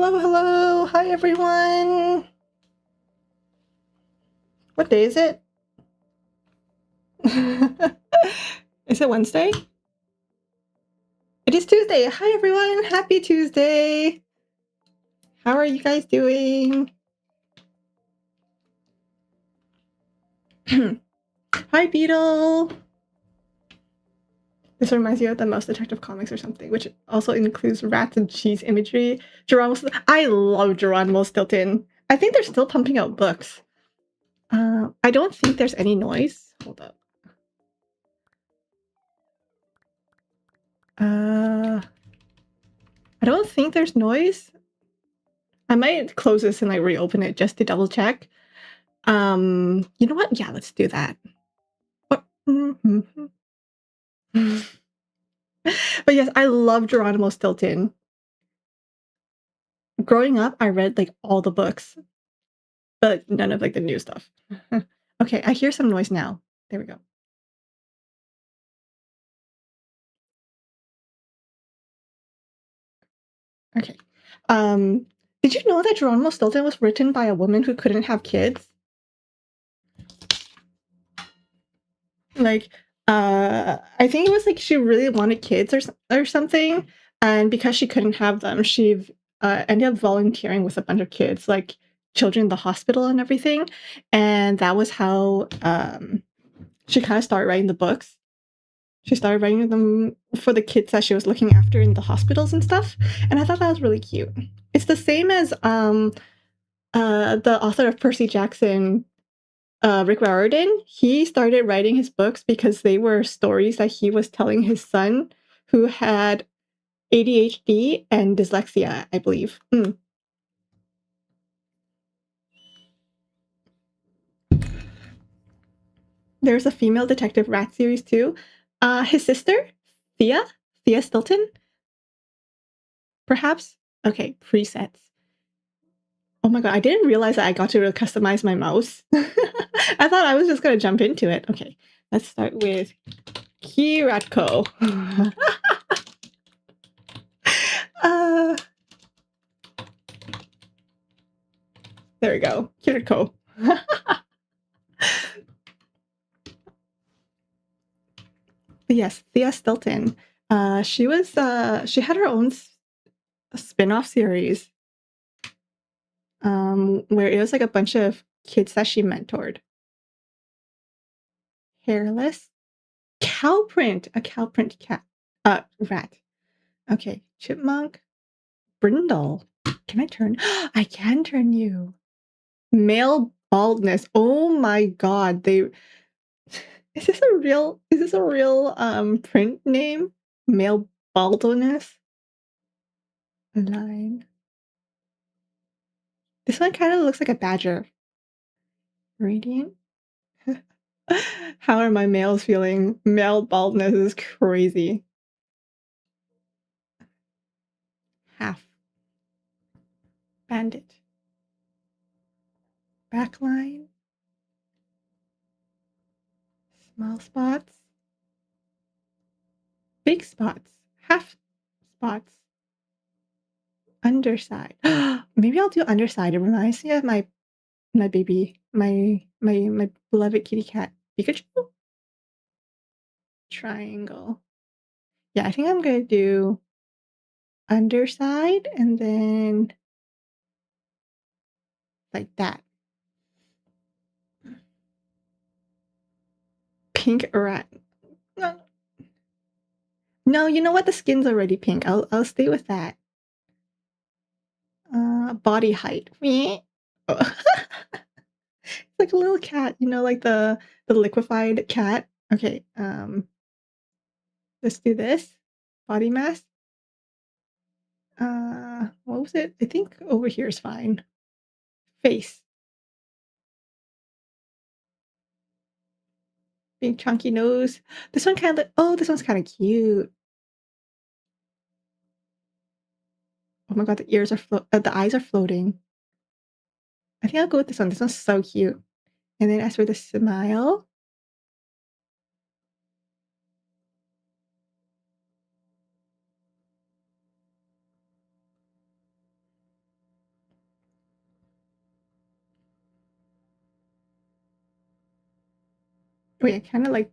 Hello, hello. Hi, everyone. What day is it? Is it Wednesday? It is Tuesday. Hi, everyone. Happy Tuesday. How are you guys doing? Hi, Beetle. This reminds me of the Mouse Detective comics or something, which also includes rats and cheese imagery. I love Geronimo Stilton. I think they're still pumping out books. I don't think there's any noise. Hold up. I don't think there's noise. I might close this and like reopen it just to double check. You know what? Yeah, let's do that. But yes, I love Geronimo Stilton. Growing up, I read like all the books, but none of like the new stuff. Okay, I hear some noise now. There we go. Okay. Did you know that Geronimo Stilton was written by a woman who couldn't have kids? Like, I think it was like she really wanted kids or something, and because she couldn't have them, she ended up volunteering with a bunch of kids, like children in the hospital and everything, and that was how she kind of started writing the books. She started writing them for the kids that she was looking after in the hospitals and stuff, and I thought that was really cute. It's the same as the author of Percy Jackson, Rick Riordan. He started writing his books because they were stories that he was telling his son, who had ADHD and dyslexia, I believe. There's a female detective rat series too. His sister, Thea Stilton, perhaps? Okay, presets. Oh my god, I didn't realize that I got to customize my mouse. I thought I was just going to jump into it. Okay, let's start with Kiratko. There we go. Kiratko. Yes, Thea Stilton. She had her own spin-off series where it was like a bunch of kids that she mentored. Hairless. Cowprint. A cowprint cat. Rat. Okay. Chipmunk. Brindle. Can I turn? I can turn you. Male baldness. Oh my god. Is this a real print name? Male baldness? Line. This one kind of looks like a badger. Radiant. How are my males feeling? Male baldness is crazy. Half. Bandit. Backline. Small spots. Big spots. Half spots. Underside. Maybe I'll do underside. It reminds me of my baby, my beloved kitty cat, Pikachu. Triangle. Yeah, I think I'm gonna do underside and then like that. Pink rat. No, you know what? The skin's already pink. I'll stay with that. Body height. Oh. It's like a little cat, you know, like the liquefied cat. Okay, let's do this. Body mass. What was it? I think over here is fine. Face. Big chunky nose. This one kind of, oh, this one's kind of cute. Oh my god, the ears are the eyes are floating. I think I'll go with this one. This one's so cute. And then as for the smile, Wait, I kind of like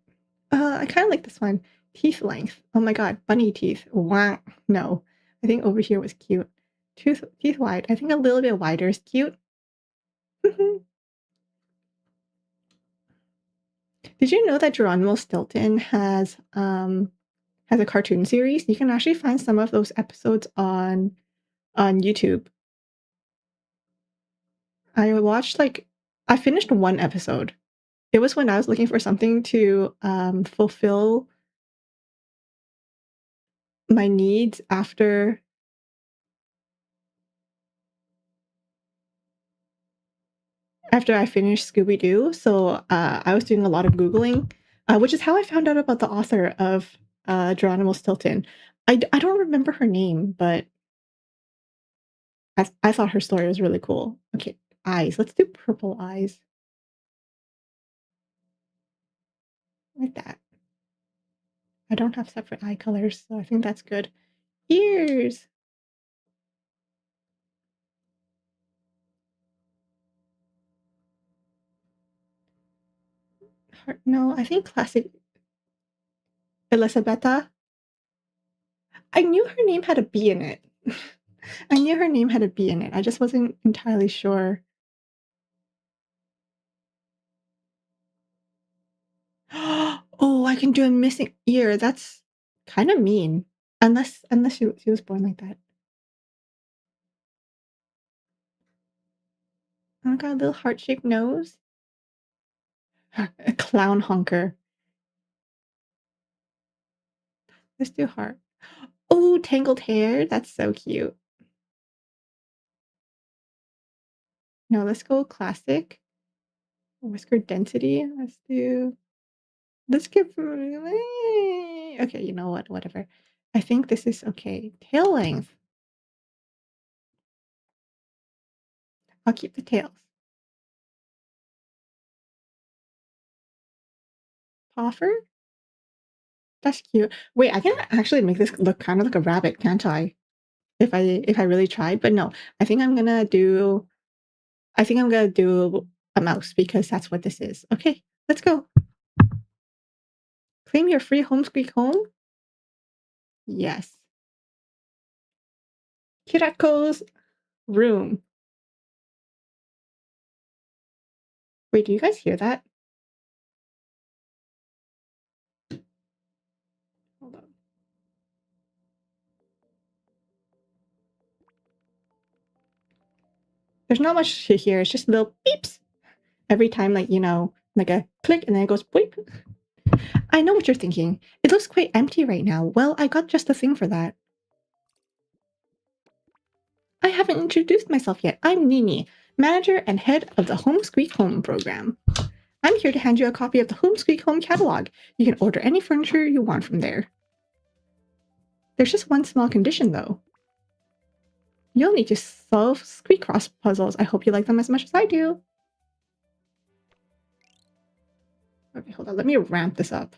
this one. Teeth length. Oh my god, bunny teeth. Wow. No, I think over here was cute. Teeth wide. I think a little bit wider is cute. Did you know that Geronimo Stilton has a cartoon series? You can actually find some of those episodes on YouTube. I finished one episode. It was when I was looking for something to fulfill my needs after I finished Scooby-Doo. So I was doing a lot of Googling, which is how I found out about the author of Geronimo Stilton. I don't remember her name, but I thought her story was really cool. Okay, eyes. Let's do purple eyes. Like that. I don't have separate eye colors, so I think that's good. Ears. No, I think classic Elisabetta. I knew her name had a B in it. I knew her name had a B in it. I just wasn't entirely sure. Oh, I can do a missing ear. That's kind of mean. Unless she was born like that. Oh, got a little heart-shaped nose. A clown honker. Let's do heart. Oh, tangled hair. That's so cute. No, let's go classic. Whisker density. Let's give. Okay, you know what? Whatever. I think this is okay. Tail length. I'll keep the tails. Poffer? That's cute. Wait, I can actually make this look kind of like a rabbit, can't I? If I really tried, but no. I think I'm gonna do a mouse because that's what this is. Okay, let's go. Claim your free home squeak home? Yes. Kirako's room. Wait, do you guys hear that? Hold on. There's not much to hear. It's just little beeps every time, like, you know, like a click and then it goes beep. I know what you're thinking. It looks quite empty right now. Well, I got just the thing for that. I haven't introduced myself yet. I'm Nini, manager and head of the Home Squeak Home program. I'm here to hand you a copy of the Home Squeak Home catalog. You can order any furniture you want from there. There's just one small condition, though. You'll need to solve Squeakross puzzles. I hope you like them as much as I do. Okay, hold on. Let me ramp this up.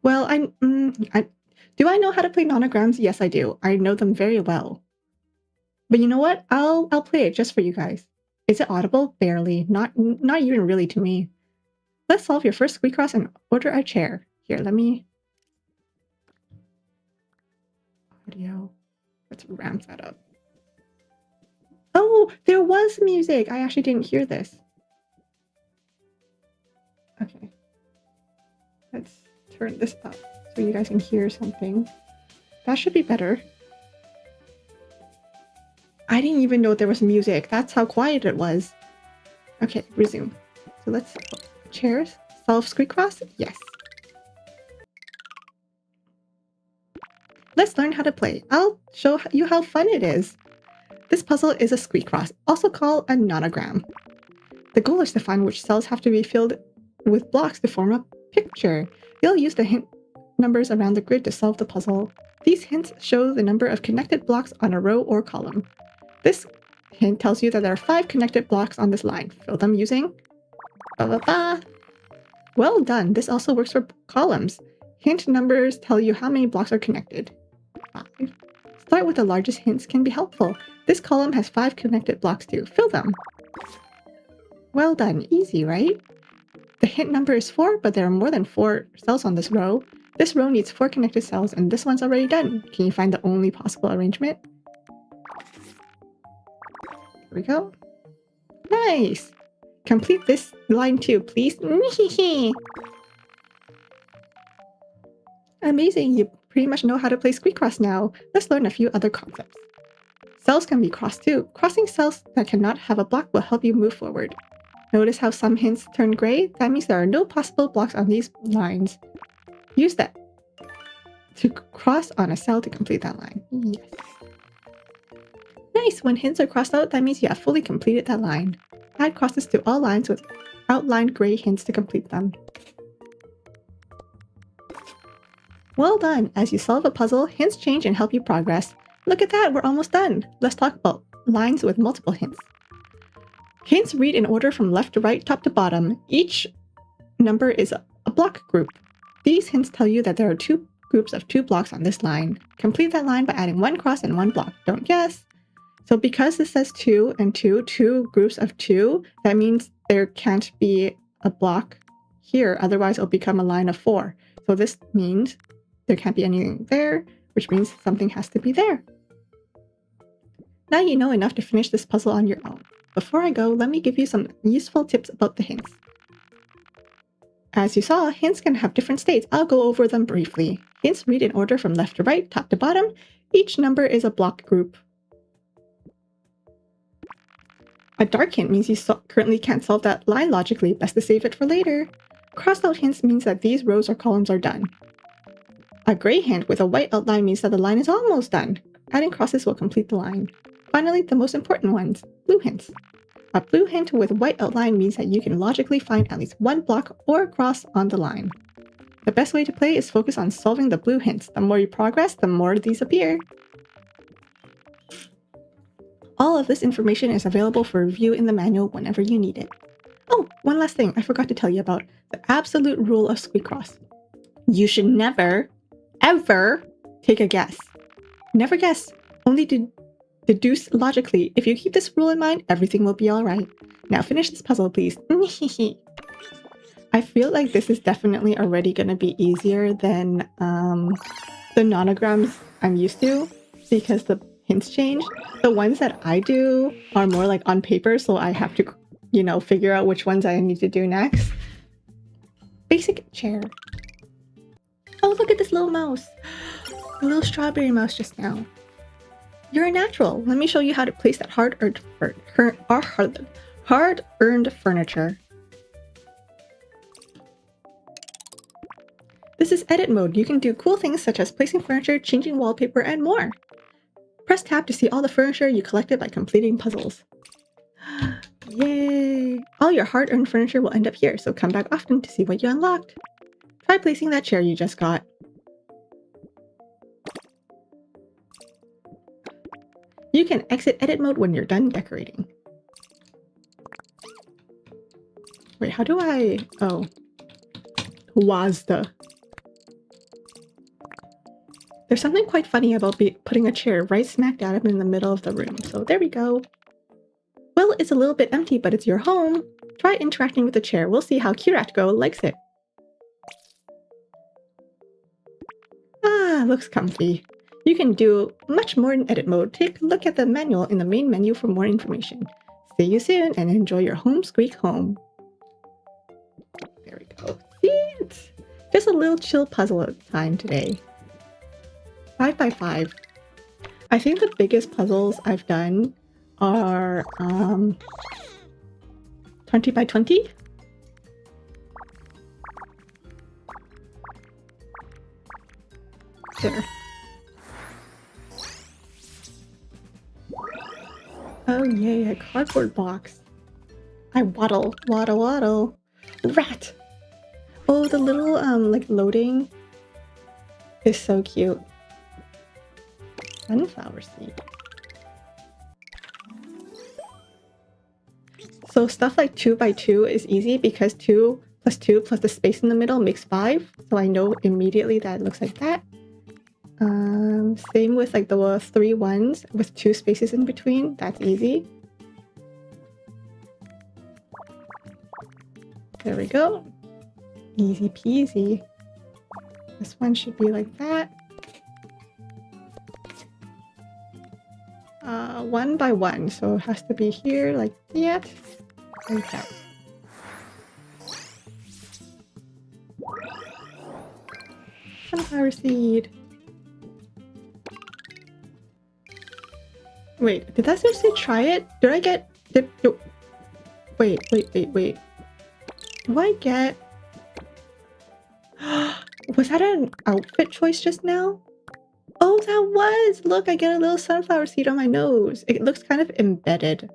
Well, do I know how to play nonograms? Yes, I do. I know them very well. But you know what? I'll play it just for you guys. Is it audible? Barely. Not even really to me. Let's solve your first Squeakross and order a chair. Here, let me... Audio. Let's ramp that up. Oh, there was music! I actually didn't hear this. Okay. Let's turn this up so you guys can hear something. That should be better. I didn't even know there was music. That's how quiet it was. Okay, resume. So let's... Chairs? Solve Squeakross? Yes. Let's learn how to play. I'll show you how fun it is. This puzzle is a Squeakross, also called a nonogram. The goal is to find which cells have to be filled with blocks to form a picture. You'll use the hint numbers around the grid to solve the puzzle. These hints show the number of connected blocks on a row or column. This hint tells you that there are 5 connected blocks on this line. Fill them using... Well done. This also works for columns. Hint numbers tell you how many blocks are connected. 5. Start with the largest hints can be helpful. This column has 5 connected blocks too. Fill them. Well done. Easy, right? The hint number is 4, but there are more than 4 cells on this row. This row needs 4 connected cells, and this one's already done. Can you find the only possible arrangement? Here we go. Nice! Complete this line too, please. Amazing, you pretty much know how to play Squeakross now. Let's learn a few other concepts. Cells can be crossed too. Crossing cells that cannot have a block will help you move forward. Notice how some hints turn gray? That means there are no possible blocks on these lines. Use that to cross on a cell to complete that line. Yes. Nice! When hints are crossed out, that means you have fully completed that line. Add crosses to all lines with outlined gray hints to complete them. Well done! As you solve a puzzle, hints change and help you progress. Look at that, we're almost done! Let's talk about lines with multiple hints. Hints read in order from left to right, top to bottom. Each number is a block group. These hints tell you that there are 2 groups of 2 blocks on this line. Complete that line by adding 1 cross and 1 block. Don't guess! So because this says 2 and 2, 2 groups of 2, that means there can't be a block here, otherwise it'll become a line of 4. So this means there can't be anything there, which means something has to be there. Now you know enough to finish this puzzle on your own. Before I go, let me give you some useful tips about the hints. As you saw, hints can have different states. I'll go over them briefly. Hints read in order from left to right, top to bottom. Each number is a block group. A dark hint means you currently can't solve that line logically, best to save it for later. Crossed out hints means that these rows or columns are done. A gray hint with a white outline means that the line is almost done. Adding crosses will complete the line. Finally, the most important ones, blue hints. A blue hint with a white outline means that you can logically find at least 1 block or cross on the line. The best way to play is focus on solving the blue hints. The more you progress, the more these appear. All of this information is available for review in the manual whenever you need it. Oh, one last thing I forgot to tell you about. The absolute rule of Squeakross. You should never, ever take a guess. Never guess. Only deduce logically. If you keep this rule in mind, everything will be alright. Now finish this puzzle, please. I feel like this is definitely already going to be easier than the nonograms I'm used to, because the hints change. The ones that I do are more like on paper, so I have to, you know, figure out which ones I need to do next. Basic chair. Oh, look at this little mouse. A little strawberry mouse just now. You're a natural. Let me show you how to place that hard-earned furniture. This is edit mode. You can do cool things such as placing furniture, changing wallpaper, and more. Press tab to see all the furniture you collected by completing puzzles. Yay! All your hard-earned furniture will end up here, so come back often to see what you unlocked. Try placing that chair you just got. You can exit edit mode when you're done decorating. Wait, how do I... Oh. WASD. There's something quite funny about putting a chair right smack dab in the middle of the room, so there we go. Well, it's a little bit empty, but it's your home. Try interacting with the chair. We'll see how Kiratko likes it. Ah, looks comfy. You can do much more in edit mode. Take a look at the manual in the main menu for more information. See you soon and enjoy your home Squeak home. There we go. See it? Just a little chill puzzle at a time today. 5 by 5. I think the biggest puzzles I've done are 20 by 20. There. Oh yay, a cardboard box. I waddle, waddle, waddle. Rat! Oh, the little like loading is so cute. Sunflower seed. So stuff like 2 by 2 is easy because 2 plus 2 plus the space in the middle makes 5. So I know immediately that it looks like that. Same with like the 3 ones with 2 spaces in between. That's easy. There we go. Easy peasy. This one should be like that. 1 by 1, so it has to be here like that. Like that. Sunflower seed. Wait, did I seriously try it? Did I get... no. Wait. Do I get... Was that an outfit choice just now? Oh, that was! Look, I get a little sunflower seed on my nose. It looks kind of embedded.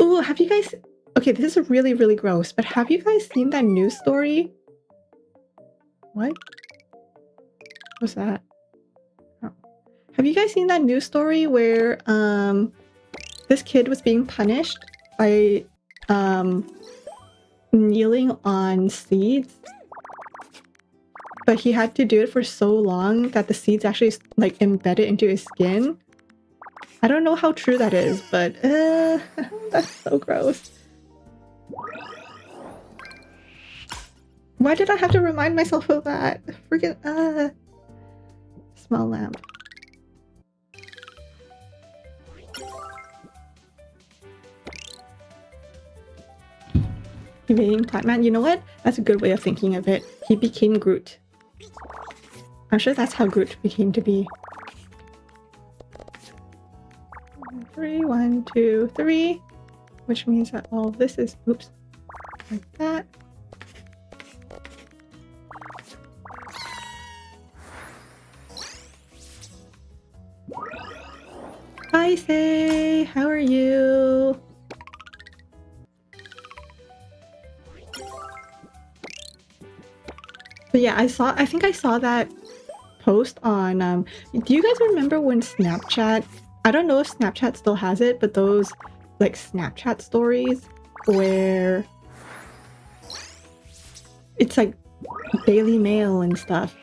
Ooh, have you guys... Okay, this is really, really gross, but have you guys seen that news story? What? What's that? Oh. Have you guys seen that news story where this kid was being punished by kneeling on seeds? But he had to do it for so long that the seeds actually like embedded into his skin. I don't know how true that is, but that's so gross. Why did I have to remind myself of that? Freaking small lamp. Evading Platman. You know what? That's a good way of thinking of it. He became Groot. I'm sure that's how Groot became to be. 3, 1, 2, 3. Which means that all of this is, oops, like that. Hi, Say. How are you? But yeah, I think I saw that post on, do you guys remember when Snapchat, I don't know if Snapchat still has it, but those like Snapchat stories where it's like Daily Mail and stuff.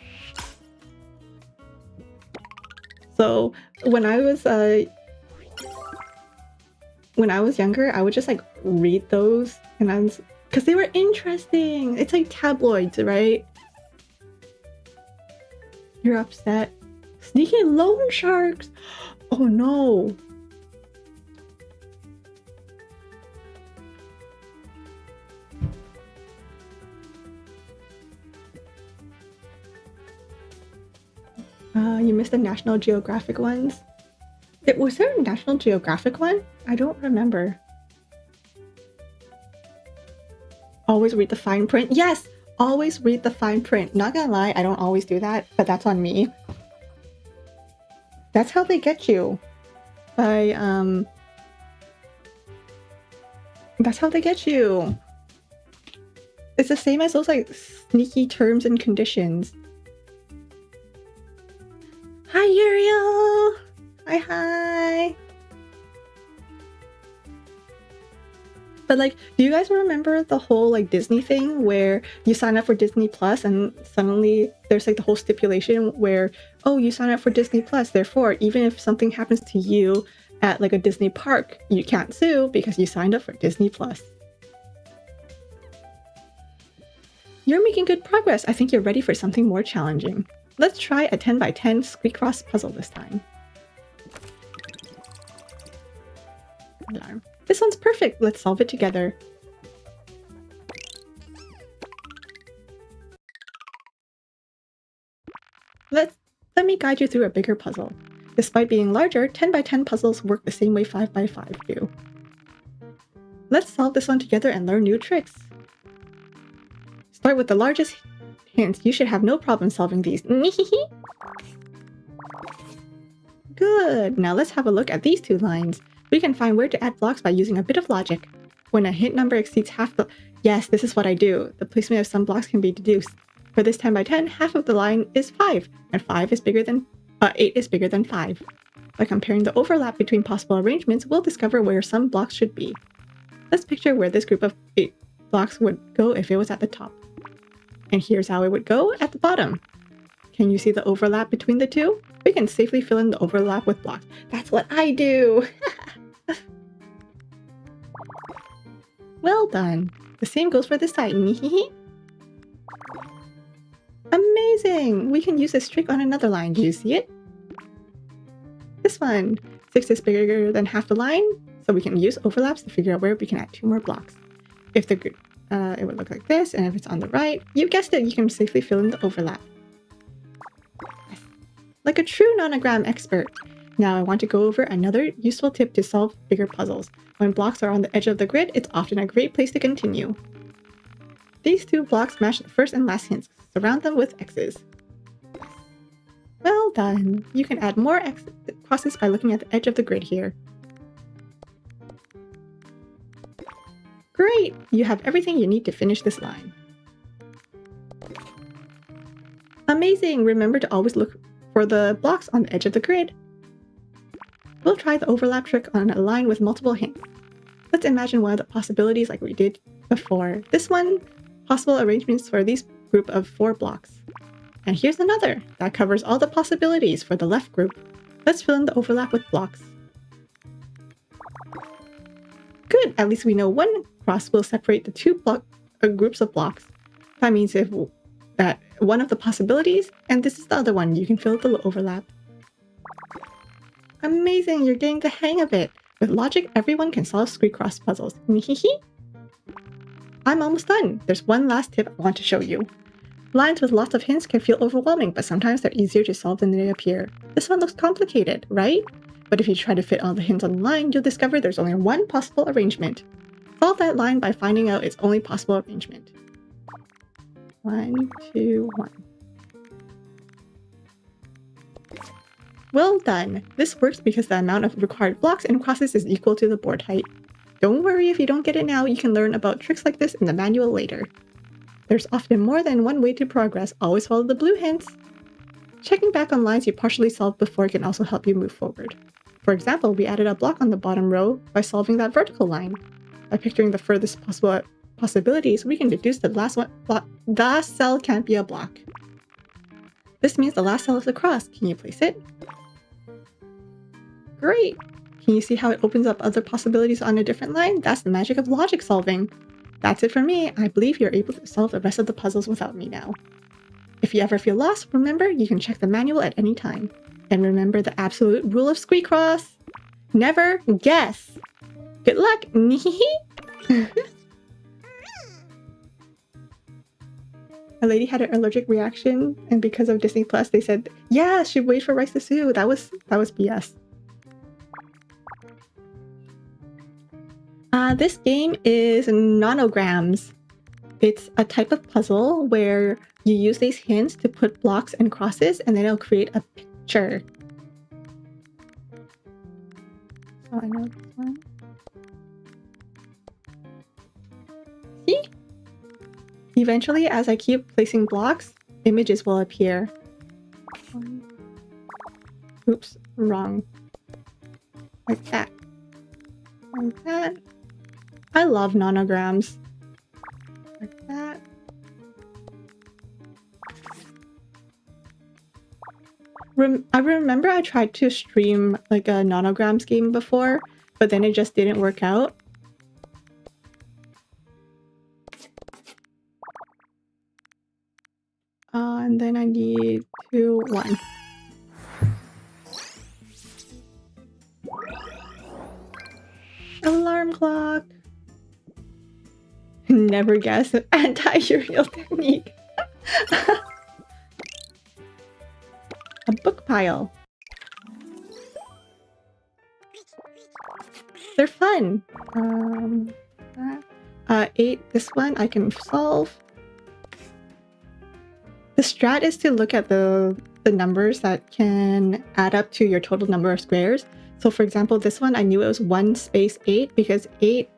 So when I was younger, I would just like read those, and because they were interesting. It's like tabloids, right? You're upset. Sneaky loan sharks. Oh no. You missed the National Geographic ones. Was there a National Geographic one? I don't remember. Always read the fine print. Yes! Always read the fine print. Not gonna lie, I don't always do that, but that's on me. That's how they get you. By, that's how they get you. It's the same as those, like, sneaky terms and conditions. Hi, Uriel! Hi! But like, do you guys remember the whole like Disney thing where you sign up for Disney Plus and suddenly there's like the whole stipulation where, oh, you sign up for Disney Plus, therefore, even if something happens to you at like a Disney park, you can't sue because you signed up for Disney Plus. You're making good progress. I think you're ready for something more challenging. Let's try a 10 by 10 Squeakross puzzle this time. Alarm. This one's perfect. Let's solve it together. Let me guide you through a bigger puzzle. Despite being larger, 10 by 10 puzzles work the same way 5 by 5 do. Let's solve this one together and learn new tricks. Start with the largest hints. You should have no problem solving these. Good. Now let's have a look at these two lines. We can find where to add blocks by using a bit of logic. When a hint number exceeds half the... Yes, this is what I do. The placement of some blocks can be deduced. For this 10 by 10, half of the line is 5, and 8 is bigger than 5. By comparing the overlap between possible arrangements, we'll discover where some blocks should be. Let's picture where this group of 8 blocks would go if it was at the top. And here's how it would go at the bottom. Can you see the overlap between the two? We can safely fill in the overlap with blocks. That's what I do! Well done. The same goes for this side. Amazing! We can use this trick on another line. Do you see it? This one. 6 is bigger than half the line, so we can use overlaps to figure out where we can add 2 more blocks. If the it would look like this, and if it's on the right, you guessed it, you can safely fill in the overlap. Yes. Like a true nonogram expert. Now I want to go over another useful tip to solve bigger puzzles. When blocks are on the edge of the grid, it's often a great place to continue. These 2 blocks match the first and last hints. Surround them with X's. Well done! You can add more crosses by looking at the edge of the grid here. Great! You have everything you need to finish this line. Amazing! Remember to always look for the blocks on the edge of the grid. We'll try the overlap trick on a line with multiple hints. Let's imagine one of the possibilities like we did before. This one, possible arrangements for these group of 4 blocks. And here's another that covers all the possibilities for the left group. Let's fill in the overlap with blocks. Good, at least we know one cross will separate the 2 groups of blocks. That means if that one of the possibilities, and this is the other one, you can fill the overlap. Amazing, you're getting the hang of it. With logic, everyone can solve Squeakross puzzles. I'm almost done. There's one last tip I want to show you. Lines with lots of hints can feel overwhelming, but sometimes they're easier to solve than they appear. This one looks complicated, right? But if you try to fit all the hints on the line, you'll discover there's only one possible arrangement. Solve that line by finding out its only possible arrangement. 1, 2, 1. Well done! This works because the amount of required blocks and crosses is equal to the board height. Don't worry if you don't get it now, you can learn about tricks like this in the manual later. There's often more than one way to progress, always follow the blue hints. Checking back on lines you partially solved before can also help you move forward. For example, we added a block on the bottom row by solving that vertical line. By picturing the furthest possible possibilities, we can deduce the last cell can't be a block. This means the last cell is a cross. Can you place it? Great! Can you see how it opens up other possibilities on a different line? That's the magic of logic solving. That's it for me. I believe you're able to solve the rest of the puzzles without me now. If you ever feel lost, remember you can check the manual at any time. And remember the absolute rule of Squeakross. Never guess! Good luck! A lady had an allergic reaction, and because of Disney Plus, they said, yeah, she wait for rice to sue. That was BS. This game is nonograms. It's a type of puzzle where you use these hints to put blocks and crosses, and then it'll create a picture. So I know this one. See? Eventually, as I keep placing blocks, images will appear. Oops, wrong. Like that. Like that. I love nonograms. Like that. I remember I tried to stream like a nonograms game before, but then it just didn't work out. And then I need 2, 1. Alarm clock. Never guess an anti-Uriel technique. A book pile. They're fun. 8. This one I can solve. The strat is to look at the numbers that can add up to your total number of squares. So for example, this one I knew it was 1 space 8 because 8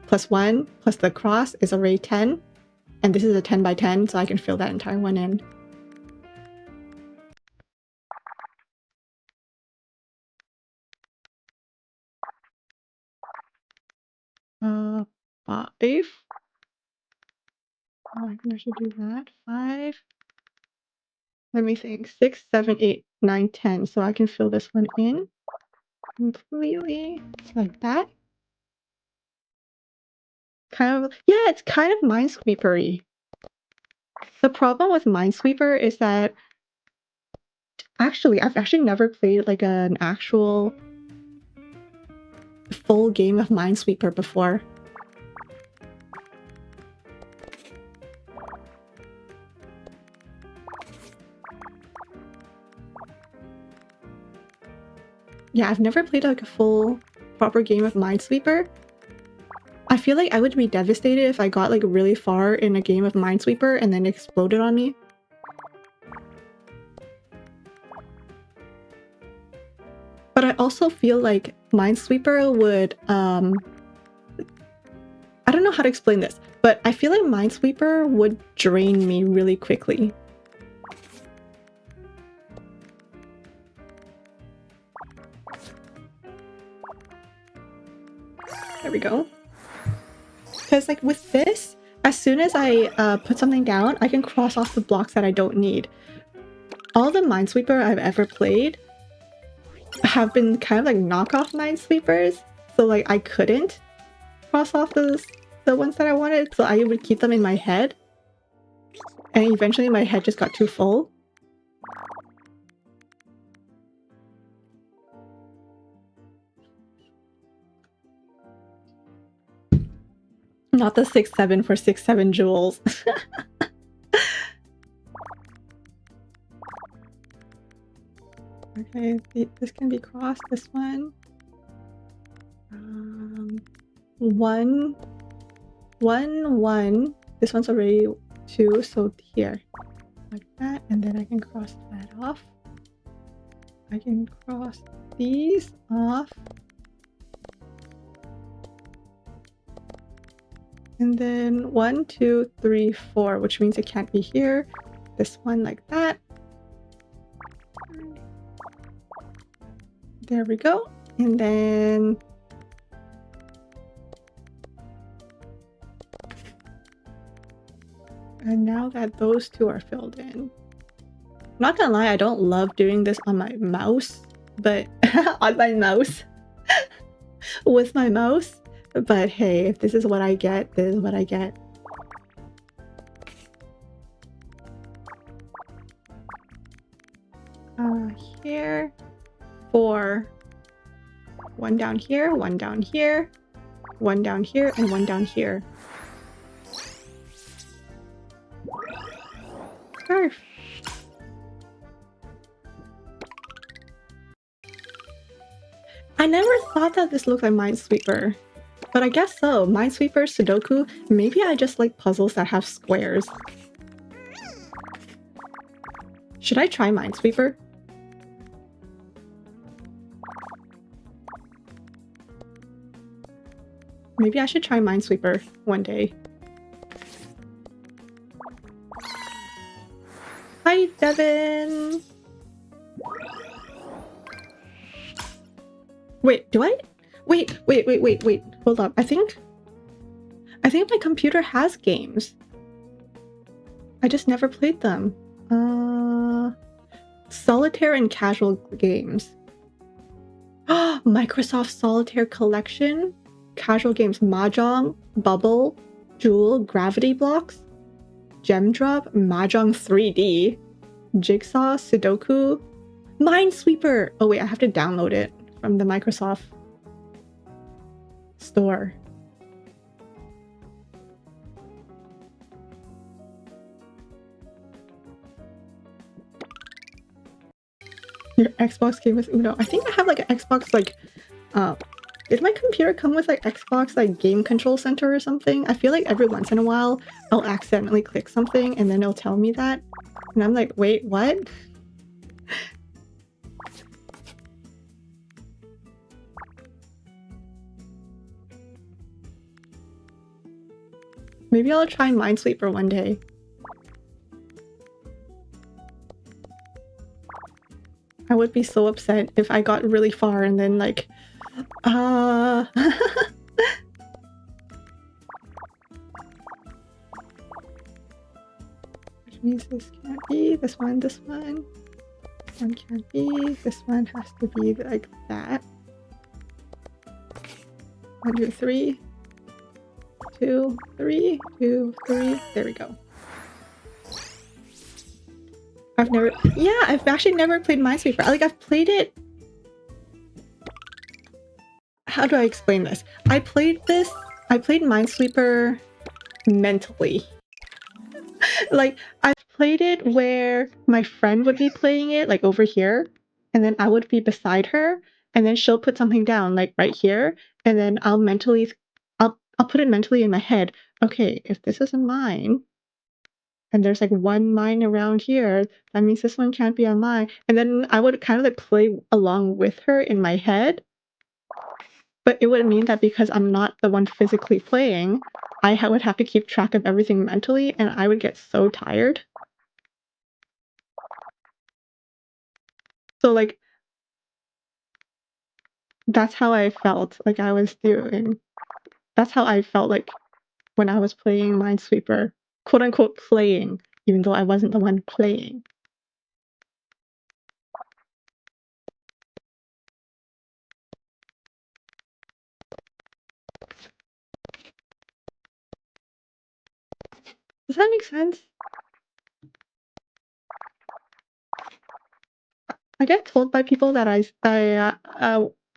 plus 1 plus the cross is already 10. And this is a 10 by 10, so I can fill that entire one in. Five. Oh, I think I should do that. 5. Let me think. 6, 7, 8, 9, 10. So I can fill this one in completely like that. kind of, yeah, it's kind of Minesweeper-y. The problem with Minesweeper is that I've actually never played like an actual full game of Minesweeper before. Yeah, I've never played like a full proper game of Minesweeper. I feel like I would be devastated if I got like really far in a game of Minesweeper and then exploded on me. But I also feel like Minesweeper would, I don't know how to explain this, but I feel like Minesweeper would drain me really quickly. There we go. Because like with this, as soon as I put something down, I can cross off the blocks that I don't need. All the Minesweeper I've ever played have been kind of like knockoff Minesweepers, so like I couldn't cross off the ones that I wanted, so I would keep them in my head, and eventually my head just got too full. Not the 6-7 for 6-7 jewels. Okay, this can be crossed, this one. 1, 1, 1. This one's already 2, so here. Like that, and then I can cross that off. I can cross these off. And then 1, 2, 3, 4, which means it can't be here. This one like that. There we go. And then now that those two are filled in. I'm not gonna lie, I don't love doing this on my mouse, but on my mouse. With my mouse. But hey, if this is what I get, this is what I get. Here. 4. 1 down here, 1 down here, 1 down here, and 1 down here. Scarf. I never thought that this looked like Minesweeper. But I guess so. Minesweeper, Sudoku. Maybe I just like puzzles that have squares. Should I try Minesweeper? Maybe I should try Minesweeper one day. Hi, Devin! Wait, do I? Wait. Hold up. I think my computer has games. I just never played them. Solitaire and casual games. Microsoft Solitaire Collection. Casual games: Mahjong, Bubble, Jewel, Gravity Blocks, Gem Drop, Mahjong 3D, Jigsaw, Sudoku, Minesweeper. Oh wait, I have to download it from the Microsoft Store. Your Xbox game is Uno. I think I have like an Xbox like did my computer come with like Xbox like game control center or something? I feel like every once in a while I'll accidentally click something and then it'll tell me that. And I'm like, wait, what? Maybe I'll try Minesweeper one day. I would be so upset if I got really far and then like which means this can't be, this one can't be, this one has to be like that. 1, 2, 3, 2, 3, 2, 3. There we go. I've actually never played Minesweeper. Like, I've played it. How do I explain this? I played Minesweeper mentally. Like, I've played it where my friend would be playing it, like over here, and then I would be beside her, and then she'll put something down, like right here, and then I'll put it mentally in my head. Okay, if this is a mine, and there's like one mine around here, that means this one can't be a mine. And then I would kind of like play along with her in my head. But it would mean that because I'm not the one physically playing, I would have to keep track of everything mentally, and I would get so tired. So, like, that's how I felt like I was doing. That's how I felt like when I was playing Minesweeper. Quote unquote playing, even though I wasn't the one playing. Does that make sense? I get told by people that I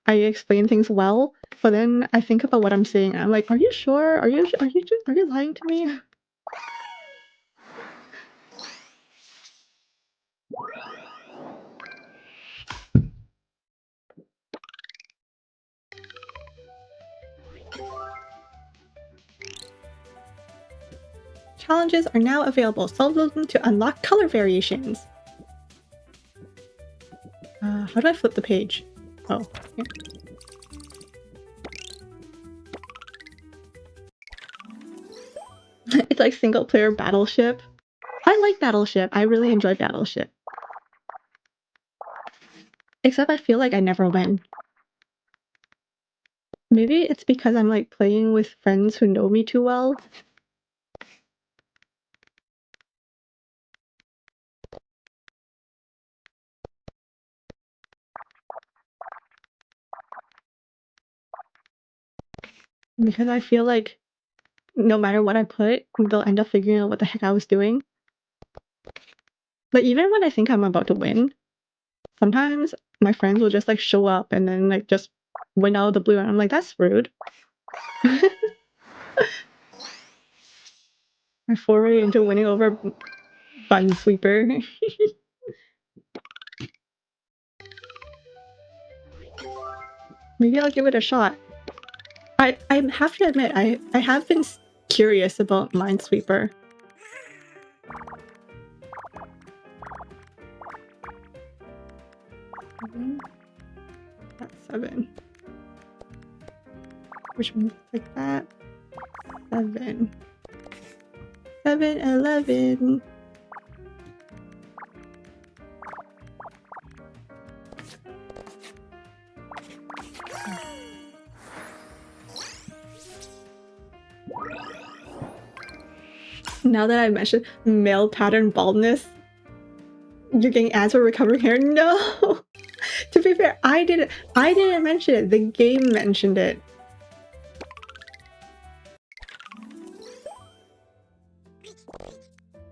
explain things well, but then I think about what I'm saying. I'm like, are you sure? Are you lying to me? Challenges are now available. Solve them to unlock color variations. How do I flip the page? Oh, yeah. It's like single player Battleship. I like Battleship. I really enjoy Battleship. Except I feel like I never win. Maybe it's because I'm like playing with friends who know me too well. Because I feel like no matter what I put, they'll end up figuring out what the heck I was doing. But even when I think I'm about to win, sometimes my friends will just like show up and then like just win out of the blue, and I'm like, that's rude. My foray into winning over Bunsweeper. Maybe I'll give it a shot. I have to admit, I have been curious about Minesweeper. That's 7. Which means like that. 7. 7, 11. Now that I mentioned male pattern baldness, you're getting ads for recovering hair? No! To be fair, I didn't mention it. The game mentioned it.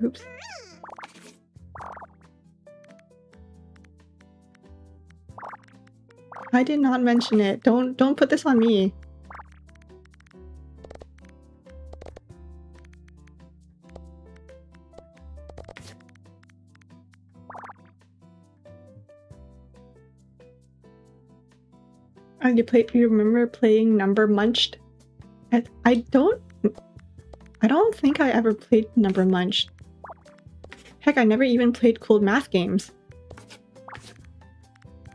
Oops. I did not mention it. Don't put this on me. You remember playing Number Munched? I don't think I ever played Number Munched. Heck, I never even played cool math games.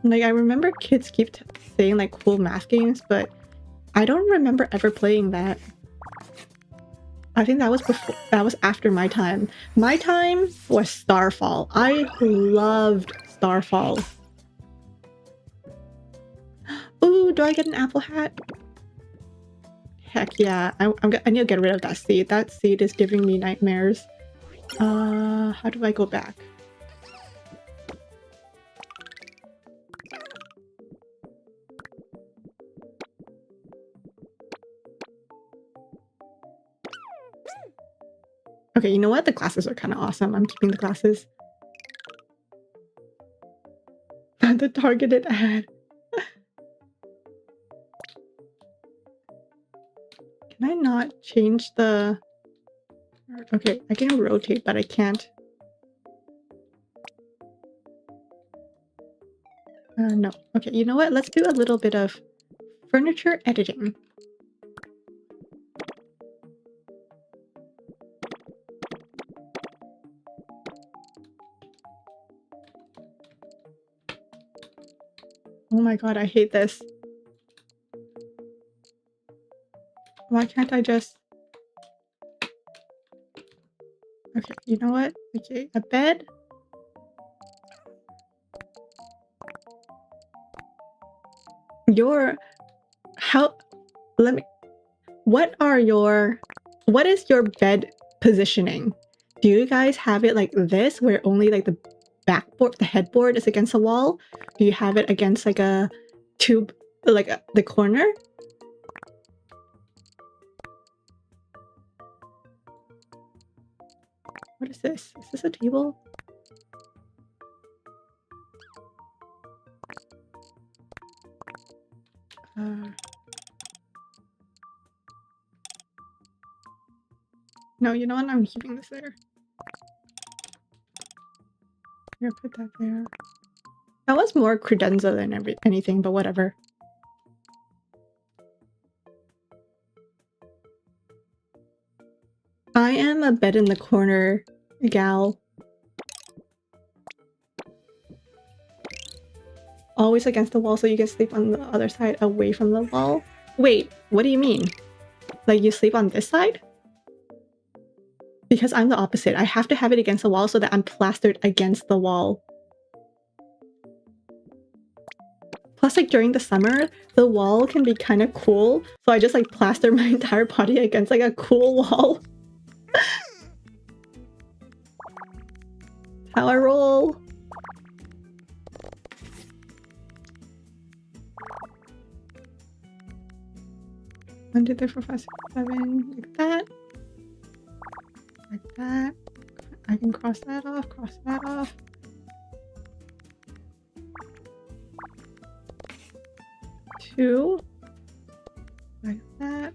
Like, I remember kids keep saying like cool math games, but I don't remember ever playing that. I think that was after my time. My time was Starfall. I loved Starfall. Ooh, do I get an apple hat? Heck yeah, I need to get rid of that seed. That seed is giving me nightmares. How do I go back? Okay, you know what? The glasses are kind of awesome. I'm keeping the glasses. The targeted ad. Can I not change the... Okay, I can rotate, but I can't. No. Okay, you know what? Let's do a little bit of furniture editing. Oh my god, I hate this. Why can't I just... Okay, you know what? Okay, a bed. How... Let me... What is your bed positioning? Do you guys have it like this, where only like the headboard is against the wall? Do you have it against like a tube, like the corner? What is this? Is this a table? No, you know what? I'm keeping this there. I'm gonna put that there. That was more credenza than anything, but whatever. I am a bed in the corner gal. Always against the wall so you can sleep on the other side away from the wall. Wait, what do you mean? Like you sleep on this side? Because I'm the opposite. I have to have it against the wall so that I'm plastered against the wall. Plus, like during the summer, the wall can be kind of cool. So I just like plaster my entire body against like a cool wall. How I roll. 1, 2, 3, 4, 5, 6, 7, like that. Like that. I can cross that off, cross that off. Two. Like that.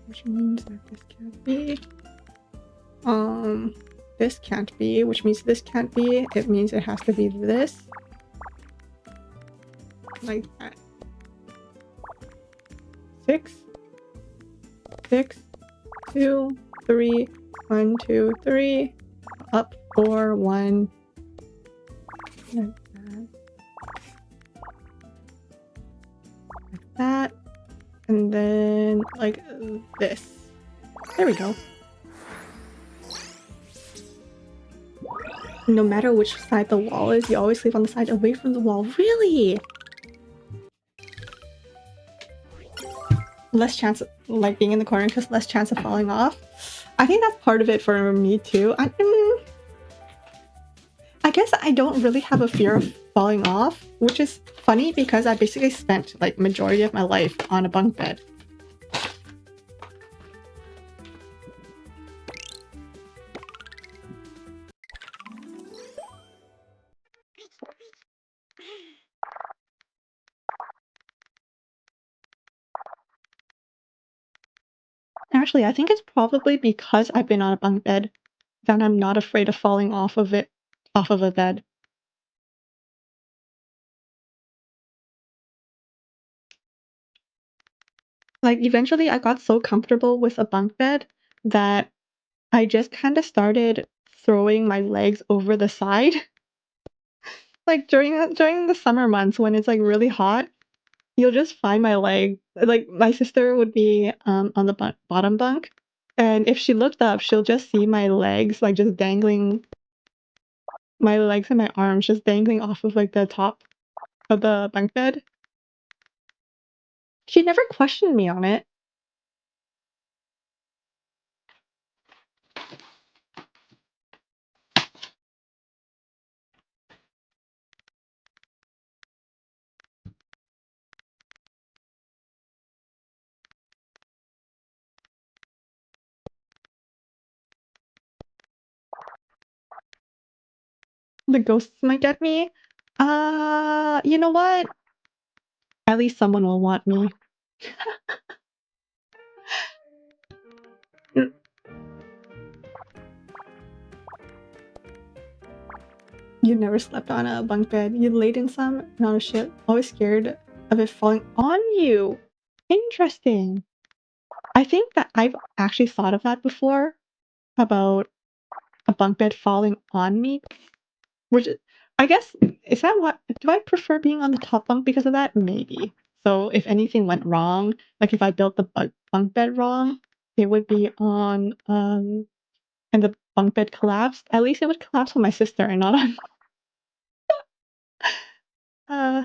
Which means that this can't be. This can't be, which means this can't be. It means it has to be this. Like that. 6, 6, 2, 3, 1, 2, 3, up 4, 1, like that, and then like this. There we go. No matter which side the wall is, you always sleep on the side away from the wall. Really? Less chance of, like being in the corner, just less chance of falling off. I think that's part of it for me too. I guess I don't really have a fear of falling off, which is funny because I basically spent like majority of my life on a bunk bed. Actually, I think it's probably because I've been on a bunk bed that I'm not afraid of falling off of a bed. Like eventually I got so comfortable with a bunk bed that I just kind of started throwing my legs over the side. Like during the summer months when it's like really hot, you'll just find my leg. Like my sister would be on the bottom bunk, and if she looked up, she'll just see my legs like just dangling, my legs and my arms just dangling off of like the top of the bunk bed. She never questioned me on it. The ghosts might get me. You know what? At least someone will want me. You never slept on a bunk bed. You laid in some, not a ship. Always scared of it falling on you. Interesting. I think that I've actually thought of that before, about a bunk bed falling on me. Which, I guess, is that what... Do I prefer being on the top bunk because of that? Maybe. So if anything went wrong, like if I built the bunk bed wrong, it would be on, and the bunk bed collapsed. At least it would collapse on my sister and not on... Uh,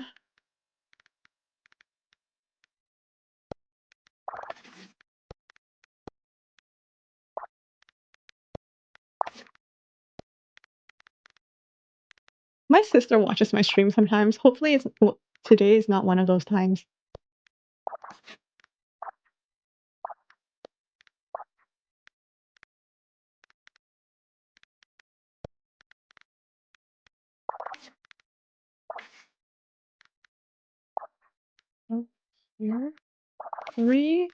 my sister watches my stream sometimes. Hopefully it's... Well, today is not one of those times. Oh, here. 3.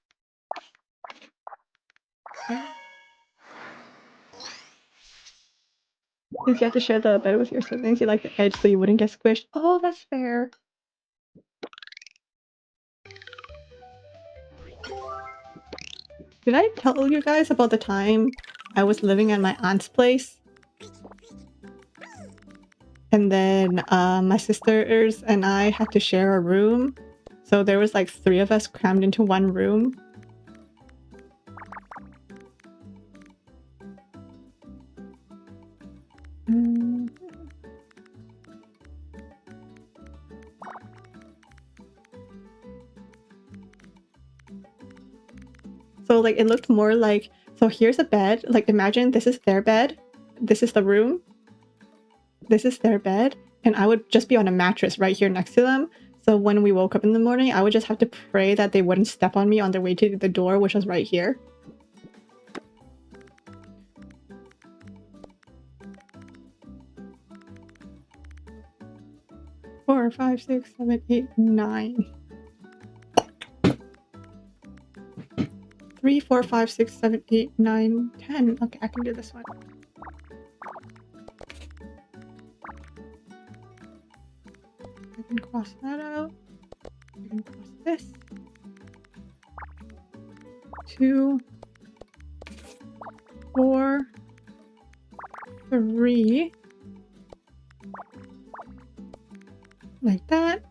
Since you have to share the bed with your siblings, you like the edge so you wouldn't get squished. Oh, that's fair. Did I tell you guys about the time I was living at my aunt's place? And then my sisters and I had to share a room. So there was like 3 of us crammed into one room. So like it looked more like... So here's a bed. Like imagine this is their bed. This is the room. This is their bed. And I would just be on a mattress right here next to them. So when we woke up in the morning, I would just have to pray that they wouldn't step on me on their way to the door, which was right here. Four, 5, 6, 7, 8, 9. 3, 4, 5, 6, 7, 8, 9, 10. Okay, I can do this one. I can cross that out. I can cross this. 2, 4, 3. Like that.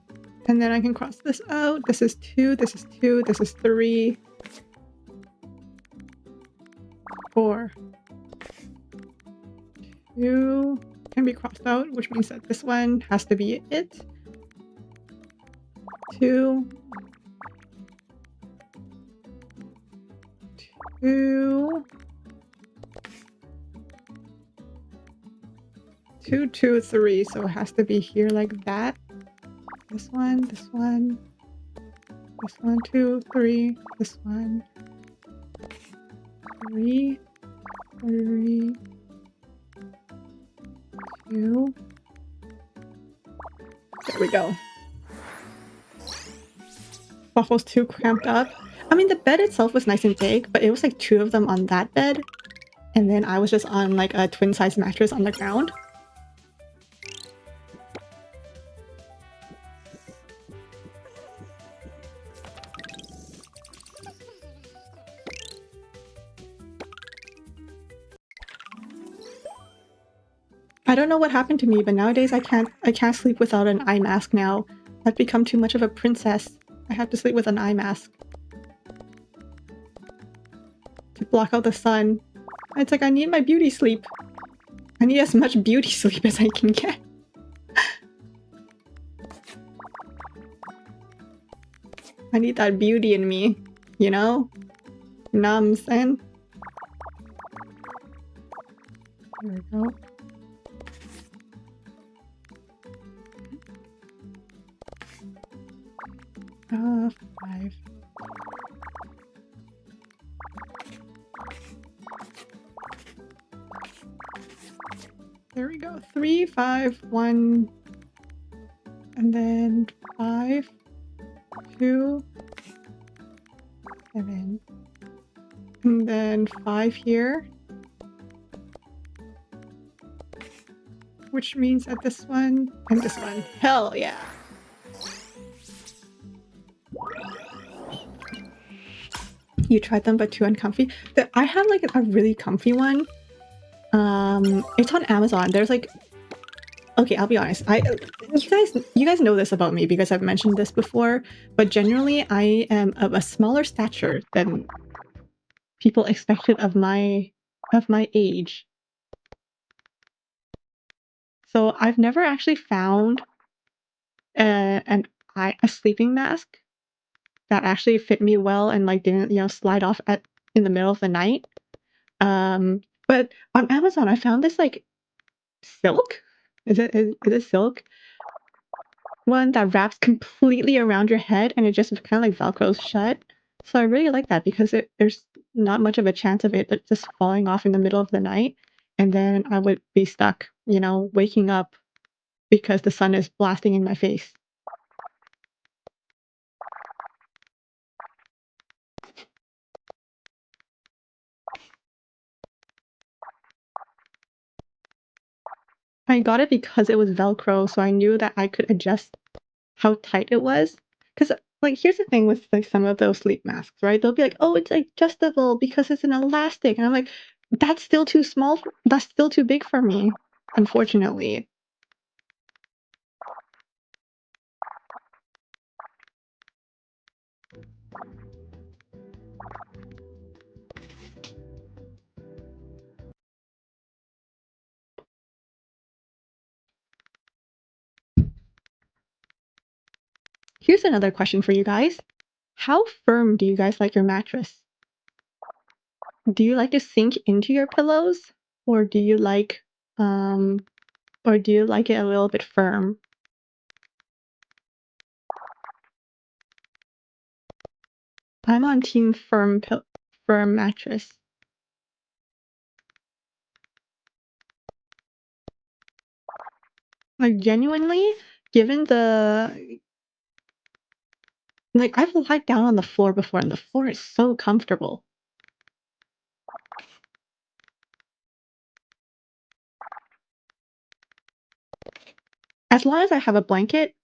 And then I can cross this out. This is 2, this is 2, this is 3. 4. 2 can be crossed out, which means that this one has to be it. 2. 2. 2, 2, 3. So it has to be here like that. This one, this one. This one, 2, 3. This one. 3. 3. 2. There we go. Waffle's too cramped up. I mean, the bed itself was nice and big, but it was like 2 of them on that bed. And then I was just on like a twin-size mattress on the ground. I don't know what happened to me, but nowadays I can't sleep without an eye mask now. I've become too much of a princess. I have to sleep with an eye mask to block out the sun. It's like I need my beauty sleep. I need as much beauty sleep as I can get. I need that beauty in me, you know? You know what I'm saying? There we go. Five. There we go. 3, 5, 1, and then 5, 2, 7, and then 5 here. Which means that this one and this one. Hell yeah. You tried them but too uncomfy. I have like a really comfy one. It's on Amazon. There's like, okay, I'll be honest. You guys know this about me because I've mentioned this before, but generally I am of a smaller stature than people expected of my age. So I've never actually found a sleeping mask that actually fit me well and like didn't, you know, slide off in the middle of the night. But on Amazon I found this like silk. Is it silk? One that wraps completely around your head and it just kind of like velcros shut. So I really like that because there's not much of a chance of it just falling off in the middle of the night, and then I would be stuck, you know, waking up because the sun is blasting in my face. I got it because it was Velcro, so I knew that I could adjust how tight it was. Because, like, here's the thing with like some of those sleep masks, right? They'll be like, "Oh, it's adjustable because it's an elastic," and I'm like, "That's still too small. That's still too big for me, unfortunately." Here's another question for you guys: how firm do you guys like your mattress? Do you like to sink into your pillows, or do you like, um, or do you like it a little bit firm? I'm on team firm mattress. Like genuinely, given the like I've lied down on the floor before and the floor is so comfortable. As long as I have a blanket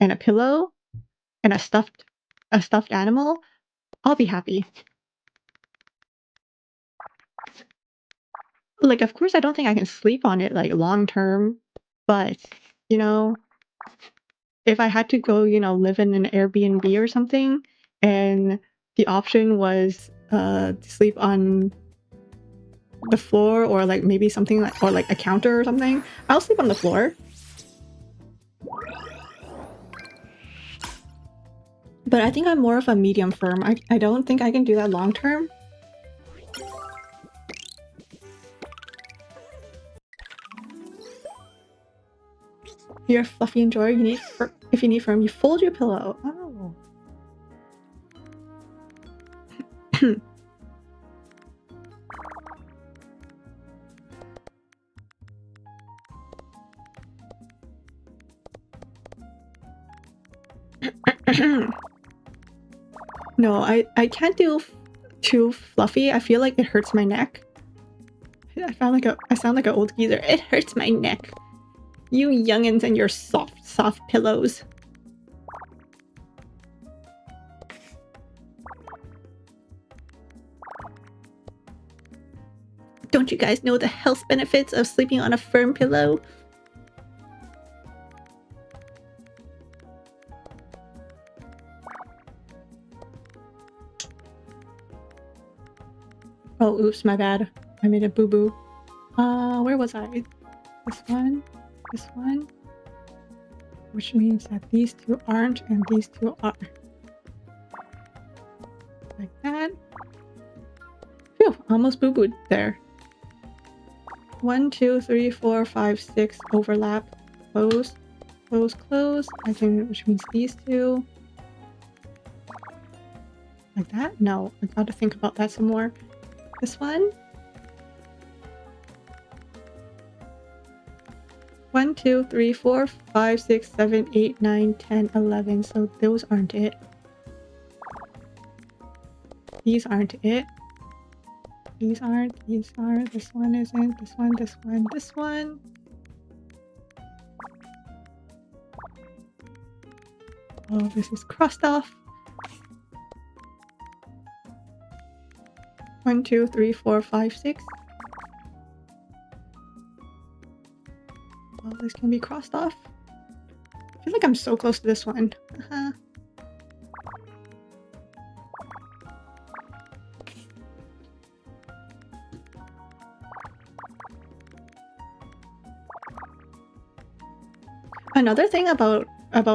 and a pillow and a stuffed animal, I'll be happy. Like of course I don't think I can sleep on it like long term, but you know, if I had to go, you know, live in an Airbnb or something and the option was to sleep on the floor or like maybe something like or like a counter or something, I'll sleep on the floor. But I think I'm more of a medium firm. I don't think I can do that long term. You're a fluffy enjoyer. If you need firm, you fold your pillow. Oh. No, I can't do too fluffy. I feel like it hurts my neck. I sound like an old geezer. It hurts my neck. You youngins and your soft pillows. Don't you guys know the health benefits of sleeping on a firm pillow? Oh, oops, my bad. I made a boo-boo. Where was I? This one. Which means that these two aren't and these two are. Like that. Phew, almost boo-booed there. 1, 2, 3, 4, 5, 6 overlap. Close. Close, close. Which means these two. Like that? No, I gotta think about that some more. This one. 1, 2, 3, 4, 5, 6, 7, 8, 9, 10, 11. So those aren't it. These aren't it. These aren't. These are. This one isn't. This one. This one. This one. Oh, this is crossed off. 1, 2, 3, 4, 5, 6. Oh, this can be crossed off. I feel like I'm so close to this one. Another thing about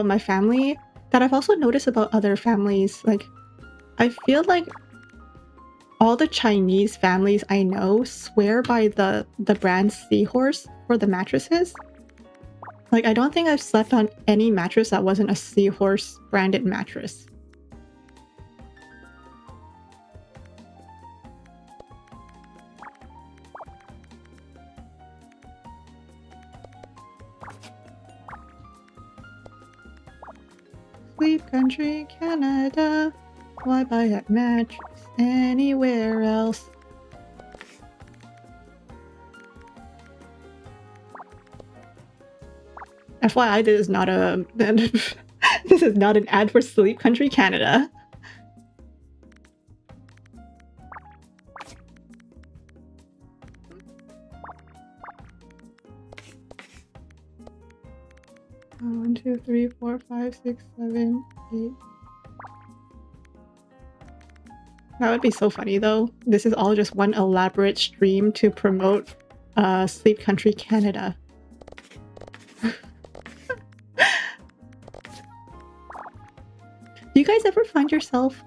my family that I've also noticed about other families, like, I feel like all the Chinese families I know swear by the brand Seahorse for the mattresses. Like, I don't think I've slept on any mattress that wasn't a Seahorse branded mattress. Sleep Country, Canada. Why buy that mattress anywhere else? FYI, this is not a this is not an ad for Sleep Country, Canada. One, 2, 3, 4, 5, 6, 7, 8. That would be so funny though. This is all just one elaborate stream to promote Sleep Country, Canada. Do you guys ever find yourself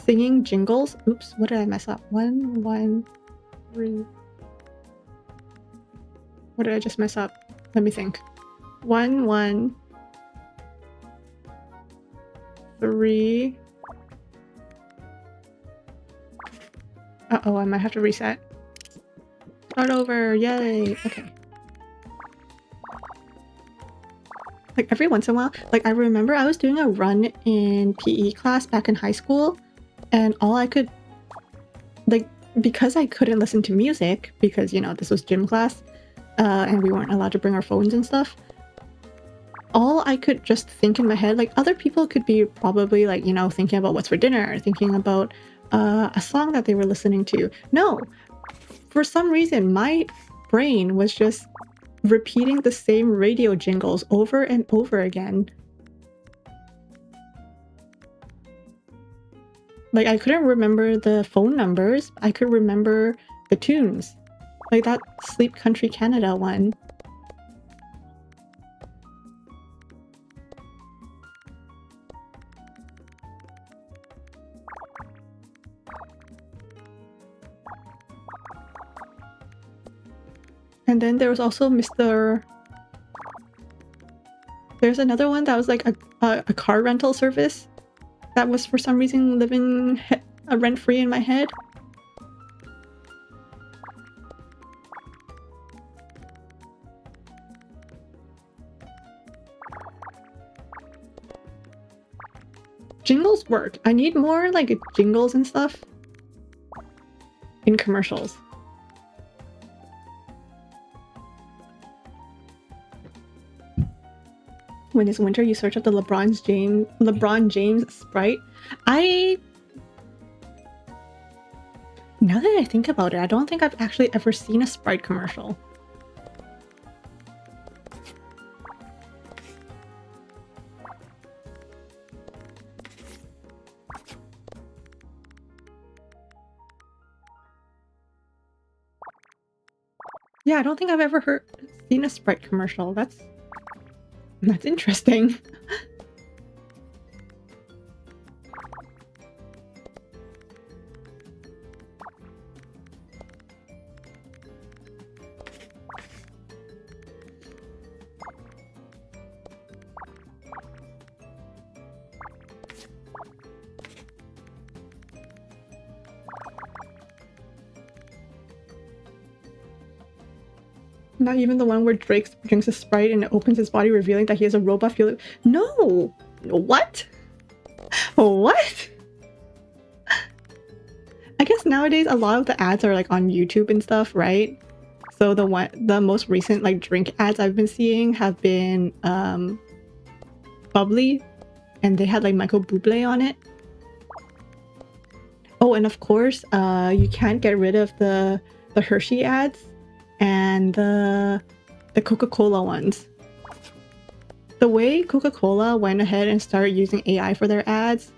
singing jingles? Oops, what did I mess up? 1, 1, 3. What did I just mess up? Let me think. 1, 1, 3. Uh-oh, I might have to reset. Start over, yay! Okay. Like, every once in a while, like, I remember I was doing a run in PE class back in high school, and all I could, like, because I couldn't listen to music, because, you know, this was gym class, and we weren't allowed to bring our phones and stuff, all I could just think in my head, like, other people could be probably, like, you know, thinking about what's for dinner, or thinking about a song that they were listening to. No! For some reason, my brain was just repeating the same radio jingles over and over again. Like, I couldn't remember the phone numbers, I could remember the tunes. Like that Sleep Country, Canada one. And then there was also Mr. There's another one that was like a car rental service that was for some reason living rent-free in my head. Jingles work. I need more like jingles and stuff in commercials. When it's winter, you search up the LeBron James Sprite. Now that I think about it, I don't think I've actually ever seen a Sprite commercial. Yeah, I don't think I've ever seen a Sprite commercial. That's interesting. Not even the one where Drake drinks a Sprite and it opens his body, revealing that he has a robot feeling. No! What? What? I guess nowadays a lot of the ads are like on YouTube and stuff, right? So the most recent like drink ads I've been seeing have been bubbly, and they had like Michael Bublé on it. Oh, and of course, you can't get rid of the Hershey ads and the Coca-Cola ones. The way Coca-Cola went ahead and started using AI for their ads.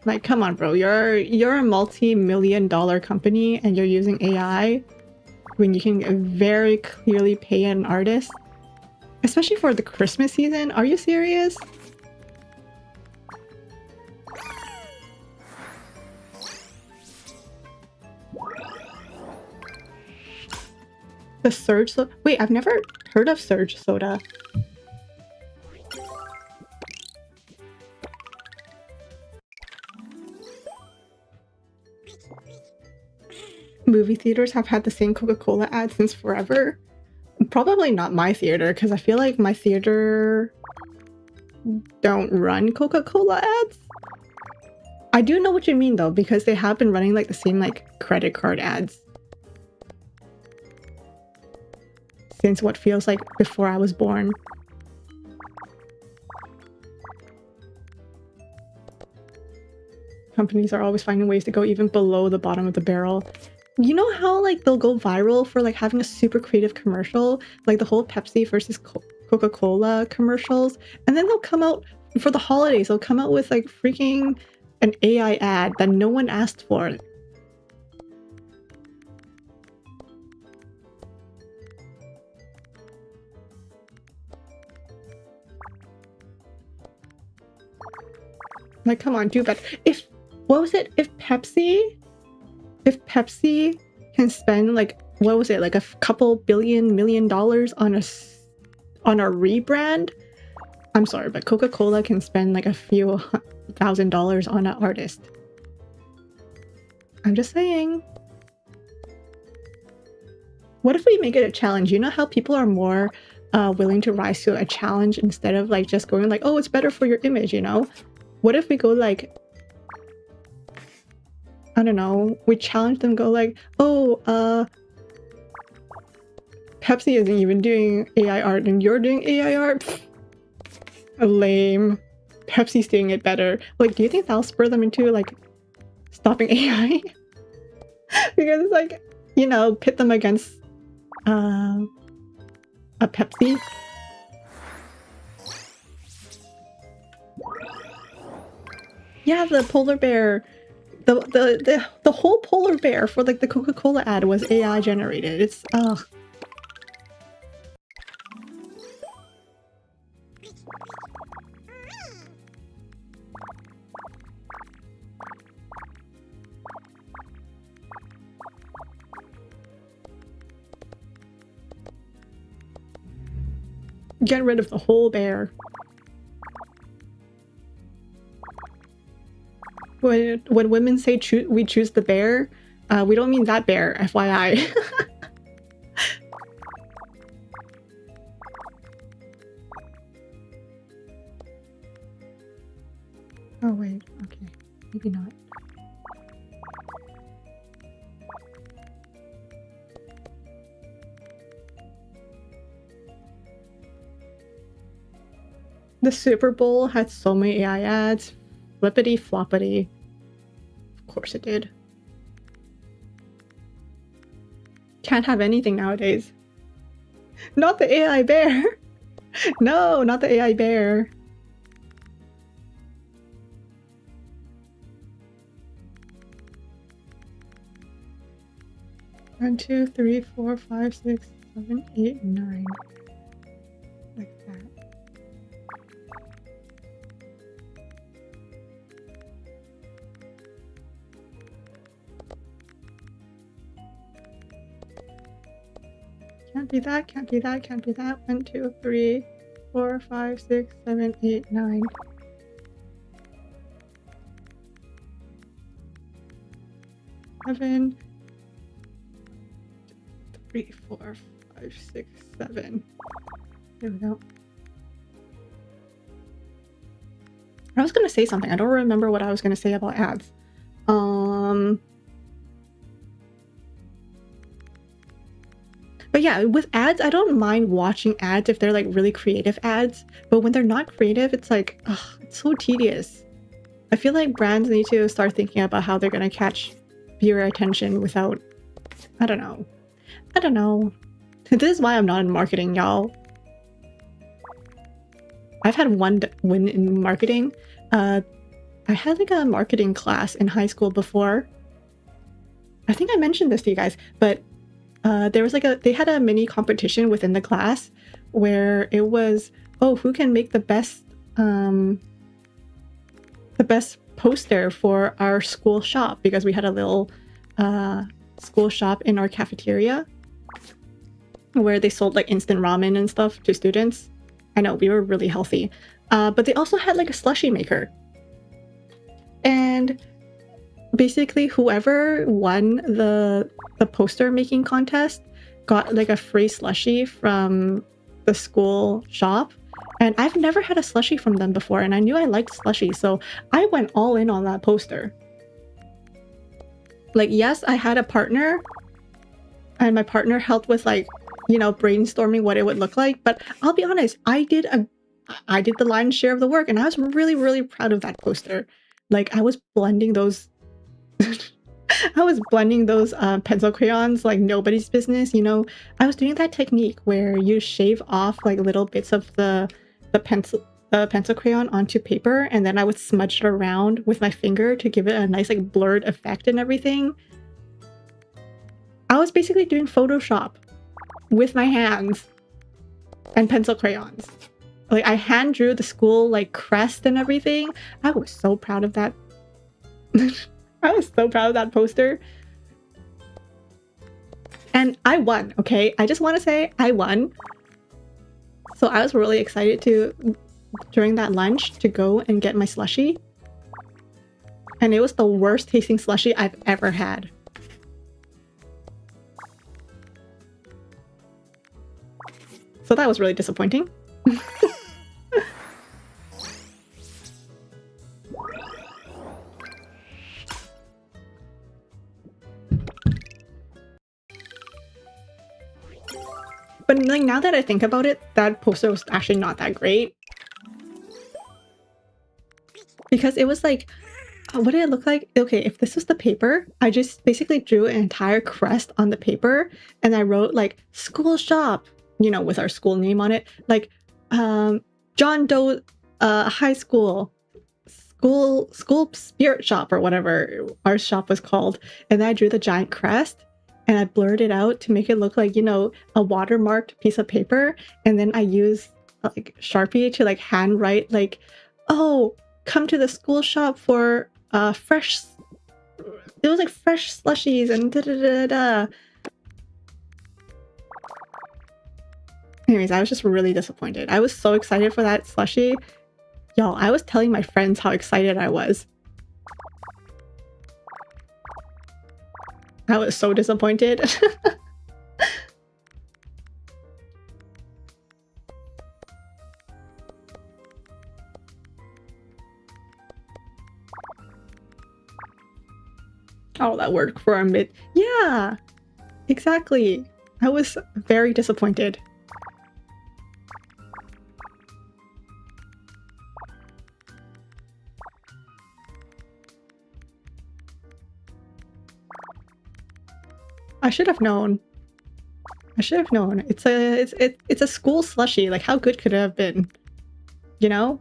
Like, come on, bro. You're a multi-million-dollar company and you're using AI when you can very clearly pay an artist. Especially for the Christmas season. Are you serious? The Surge Soda? Wait, I've never heard of Surge Soda. Movie theaters have had the same Coca-Cola ad since forever. Probably not my theater, because I feel like my theater don't run Coca-Cola ads. I do know what you mean though, because they have been running like the same like credit card ads since what feels like before I was born. Companies are always finding ways to go even below the bottom of the barrel. You know how like they'll go viral for like having a super creative commercial, like the whole Pepsi versus Coca-Cola commercials, and then they'll come out for the holidays, they'll come out with like freaking an AI ad that no one asked for. Like, come on, do better. What was it? If Pepsi can spend like, what was it, like a couple million dollars on a rebrand, I'm sorry, but Coca-Cola can spend like a few $1,000s on an artist. I'm just saying. What if we make it a challenge? You know how people are more willing to rise to a challenge instead of like just going like, oh, it's better for your image, you know? What if we go like, I don't know, we challenge them, go like, oh, Pepsi isn't even doing AI art and you're doing AI art? Pfft, lame. Pepsi's doing it better. Like, do you think that'll spur them into like stopping AI? Because it's like, you know, pit them against a Pepsi. Yeah, the polar bear. The whole polar bear for like the Coca-Cola ad was AI generated. It's get rid of the whole bear. When women say we choose the bear, we don't mean that bear, FYI. Oh wait, okay, maybe not. The Super Bowl had so many AI ads. Flippity floppity. Of course it did. Can't have anything nowadays. Not the AI bear! No, not the AI bear. One, two, three, 4, 5, 6, 7, 8, 9. Like that. Can't be that, can't be that, can't be that. 1, 2, 3, 4, 5, 6, 7, 8, 9. 7, 3, 4, 5, 6, 7. There we go. I was gonna say something. I don't remember what I was gonna say about ads. But yeah, with ads, I don't mind watching ads if they're like really creative ads. But when they're not creative, it's like, ugh, it's so tedious. I feel like brands need to start thinking about how they're gonna catch viewer attention without, I don't know. I don't know. This is why I'm not in marketing, y'all. I've had one win in marketing. I had like a marketing class in high school before. I think I mentioned this to you guys, but there was like they had a mini competition within the class where it was, oh, who can make the best poster for our school shop, because we had a little school shop in our cafeteria where they sold like instant ramen and stuff to students. I know, we were really healthy. But they also had like a slushie maker. And basically whoever won the poster making contest got like a free slushie from the school shop. And I've never had a slushie from them before, and I knew I liked slushie, so I went all in on that poster. Like, yes, I had a partner, and my partner helped with like, you know, brainstorming what it would look like. But I'll be honest, I did the lion's share of the work, and I was really, really proud of that poster. Like, I was blending those pencil crayons like nobody's business, you know. I was doing that technique where you shave off like little bits of the pencil crayon onto paper, and then I would smudge it around with my finger to give it a nice like blurred effect and everything. I was basically doing Photoshop with my hands and pencil crayons. Like, I hand drew the school like crest and everything. I was so proud of that. I was so proud of that poster. And I won, okay? I just want to say I won. So I was really excited during that lunch, to go and get my slushie. And it was the worst tasting slushie I've ever had. So that was really disappointing. But like, now that I think about it, that poster was actually not that great. Because it was like, what did it look like? Okay, if this was the paper, I just basically drew an entire crest on the paper, and I wrote like school shop, you know, with our school name on it, like John Doe High School spirit shop, or whatever our shop was called. And then I drew the giant crest, and I blurred it out to make it look like, you know, a watermarked piece of paper. And then I used like Sharpie to like handwrite like, oh, come to the school shop for fresh, it was like fresh slushies and da da da da. Anyways, I was just really disappointed. I was so excited for that slushie. Y'all, I was telling my friends how excited I was. I was so disappointed. Oh, that word for a mid. Yeah, exactly. I was very disappointed. I should have known. I should have known. It's a school slushie. Like, how good could it have been? You know?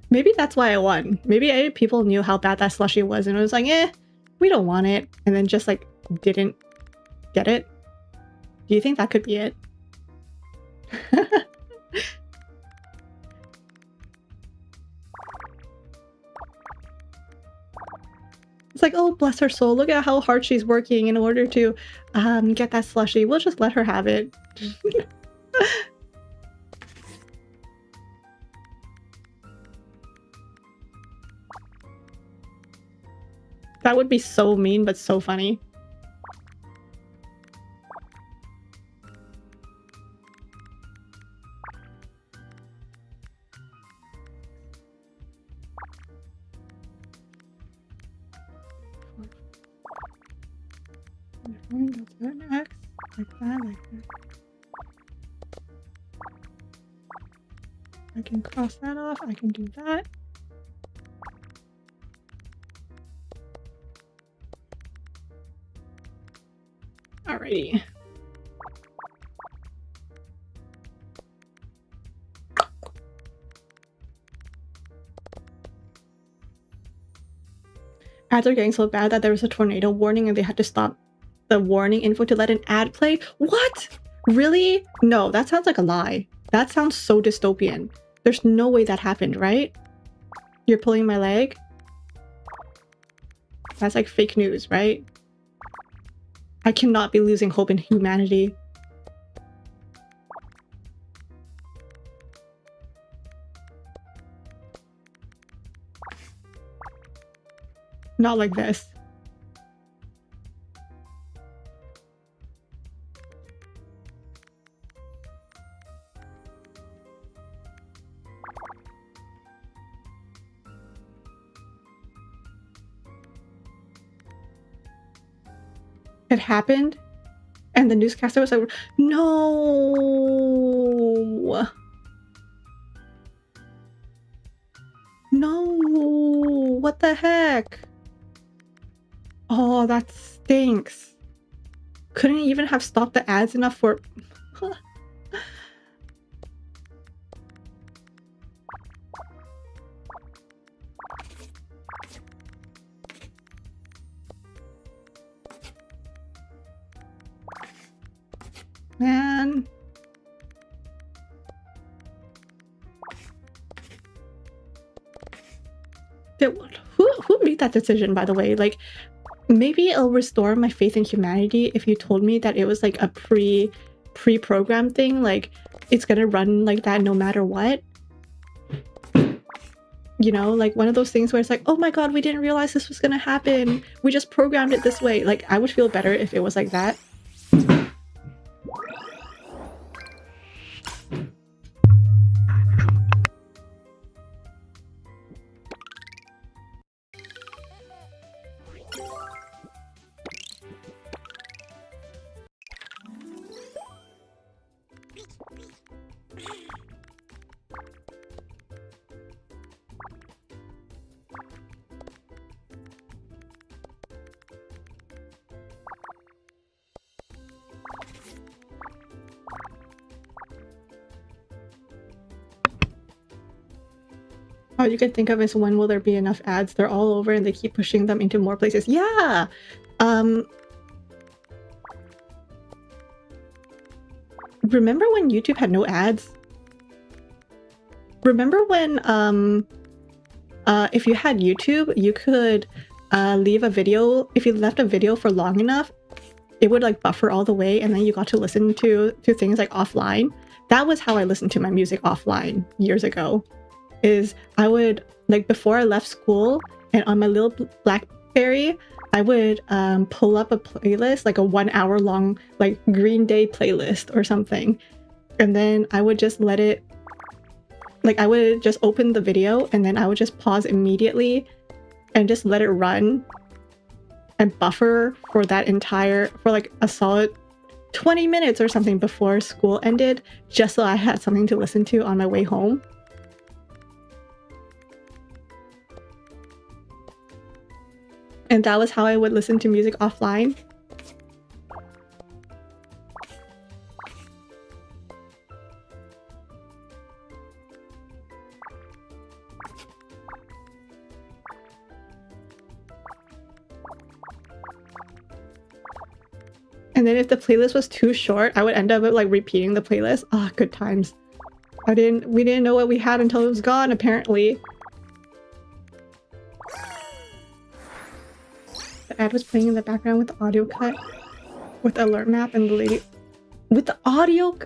Maybe that's why I won. Maybe people knew how bad that slushie was, and it was like, eh, we don't want it. And then just like didn't get it. Do you think that could be it? like, oh, bless her soul. Look at how hard she's working in order to get that slushie. We'll just let her have it. That would be so mean, but so funny. X, like that. I can cross that off. I can do that. Alrighty. Ads are getting so bad that there was a tornado warning and they had to stop the warning info to let an ad play. What? Really? No, that sounds like a lie. That sounds so dystopian. There's no way that happened, right? You're pulling my leg? That's like fake news, right? I cannot be losing hope in humanity. Not like this. It happened, and the newscaster was like, no, no, what the heck? Oh, that stinks. Couldn't even have stopped the ads enough for... Man. Who made that decision, by the way? Like, maybe it'll restore my faith in humanity if you told me that it was like a pre-programmed thing, like it's gonna run like that no matter what. You know, like one of those things where it's like, oh my god, we didn't realize this was gonna happen. We just programmed it this way. Like, I would feel better if it was like that. All you can think of is, when will there be enough ads? They're all over and they keep pushing them into more places. Yeah! Remember when YouTube had no ads? Remember when, if you had YouTube, you could leave a video. If you left a video for long enough, it would like buffer all the way and then you got to listen to things like offline. That was how I listened to my music offline years ago. Is I would, like, before I left school and on my little BlackBerry, I would pull up a playlist, like a 1 hour long like Green Day playlist or something, and then I would just let it, like, I would just open the video and then I would just pause immediately and just let it run and buffer for that entire, for like a solid 20 minutes or something before school ended, just so I had something to listen to on my way home. And that was how I would listen to music offline. And then if the playlist was too short, I would end up like repeating the playlist. Ah, good times. We didn't know what we had until it was gone, apparently. The ad was playing in the background with the audio cut, with the alert map and the lady with the audio.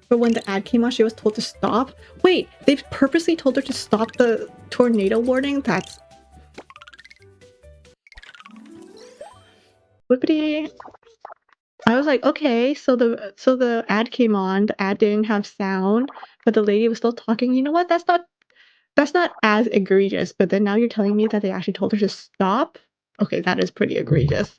But when the ad came on, she was told to stop. Wait, they purposely told her to stop the tornado warning? That's whippity. I was like, okay, so the ad came on, the ad didn't have sound, but the lady was still talking. You know what? That's not as egregious. But then now you're telling me that they actually told her to stop? Okay, that is pretty egregious.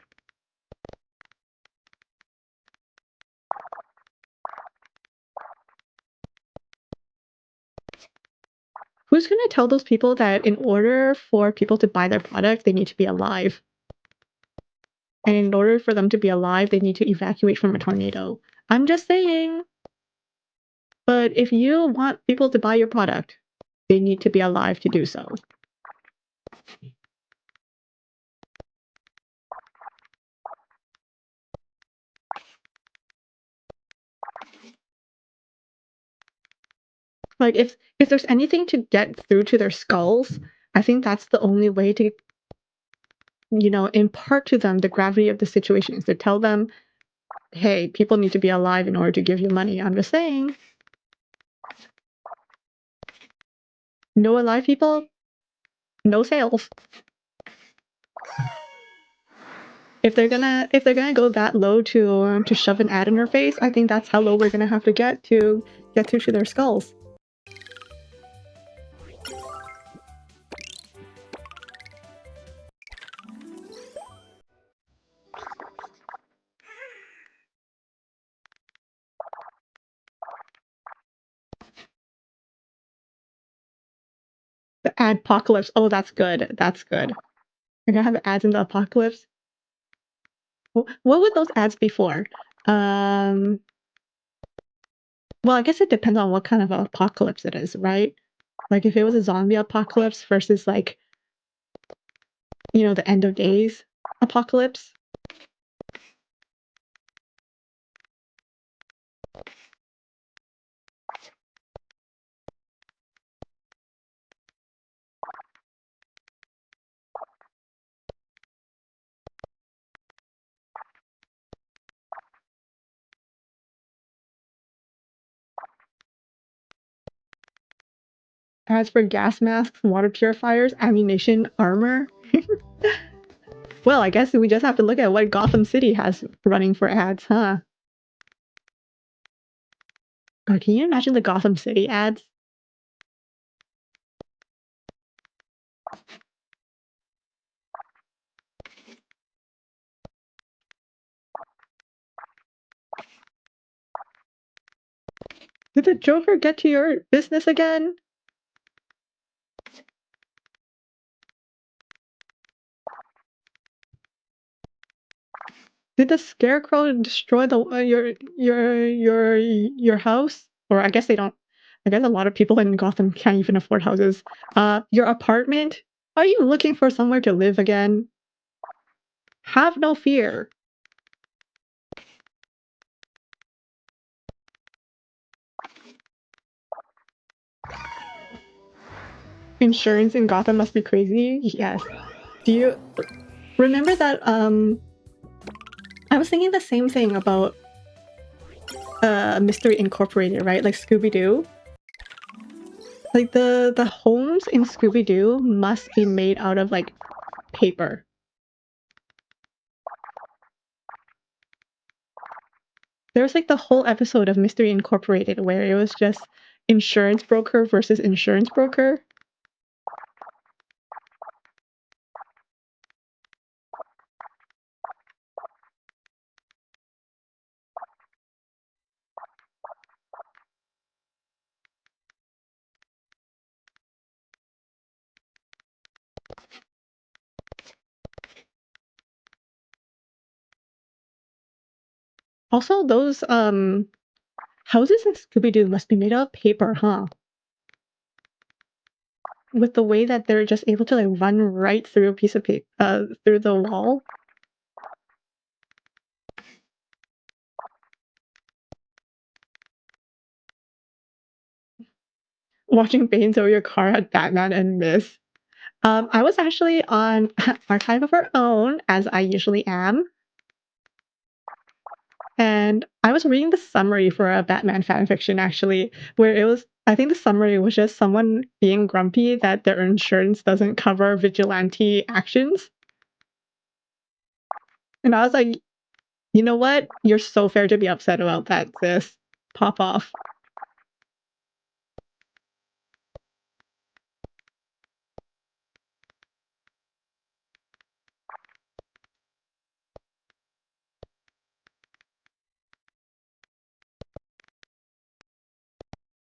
Who's gonna tell those people that in order for people to buy their product, they need to be alive? And in order for them to be alive, they need to evacuate from a tornado. I'm just saying. But if you want people to buy your product, they need to be alive to do so. Like if there's anything to get through to their skulls, I think that's the only way to, you know, impart to them the gravity of the situation is to tell them, hey, people need to be alive in order to give you money. I'm just saying. No alive people, no sales. If they're gonna go that low to shove an ad in her face, I think that's how low we're gonna have to get through to their skulls. The adpocalypse. Oh, that's good. That's good. We're gonna have ads in the apocalypse. What would those ads be for? Well, I guess it depends on what kind of apocalypse it is, right? Like if it was a zombie apocalypse versus like, you know, the end of days apocalypse. Ads for gas masks, water purifiers, ammunition, armor. Well, I guess we just have to look at what Gotham City has running for ads, huh? God, can you imagine the Gotham City ads? Did the Joker get to your business again? Did the Scarecrow destroy the your house? Or I guess they don't. I guess a lot of people in Gotham can't even afford houses. Your apartment? Are you looking for somewhere to live again? Have no fear. Insurance in Gotham must be crazy. Yes. Do you remember that? I was thinking the same thing about Mystery Incorporated, right? Like Scooby Doo. Like the homes in Scooby Doo must be made out of like paper. There was like the whole episode of Mystery Incorporated where it was just insurance broker versus insurance broker. Also, those houses in Scooby Doo must be made out of paper, huh? With the way that they're just able to like run right through a piece of paper, through the wall. watching Bane tow your car at Batman and Miss. I was actually on Archive of Our Own, as I usually am. And I was reading the summary for a Batman fanfiction, actually, where it was, I think the summary was just someone being grumpy that their insurance doesn't cover vigilante actions. And I was like, you know what? You're so fair to be upset about that, sis. Pop off.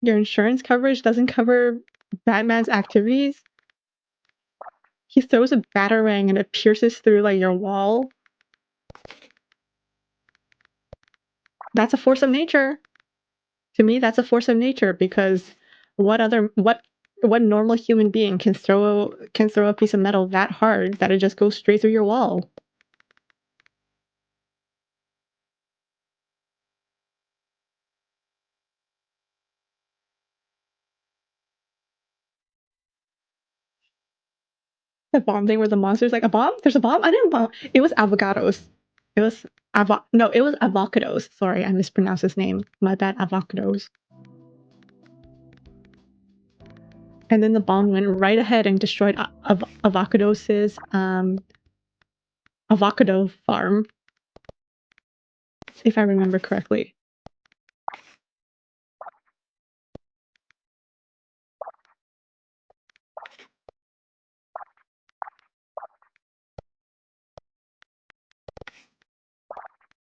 Your insurance coverage doesn't cover Batman's activities? He throws a batarang and it pierces through, like, your wall? That's a force of nature. To me, that's a force of nature, because what normal human being can throw a piece of metal that hard that it just goes straight through your wall? The bomb thing where the monster's like, a bomb? There's a bomb? I didn't bomb. It was avocados. It was it was avocados. Sorry, I mispronounced his name. My bad, avocados. And then the bomb went right ahead and destroyed Avocados' avocado farm, if I remember correctly.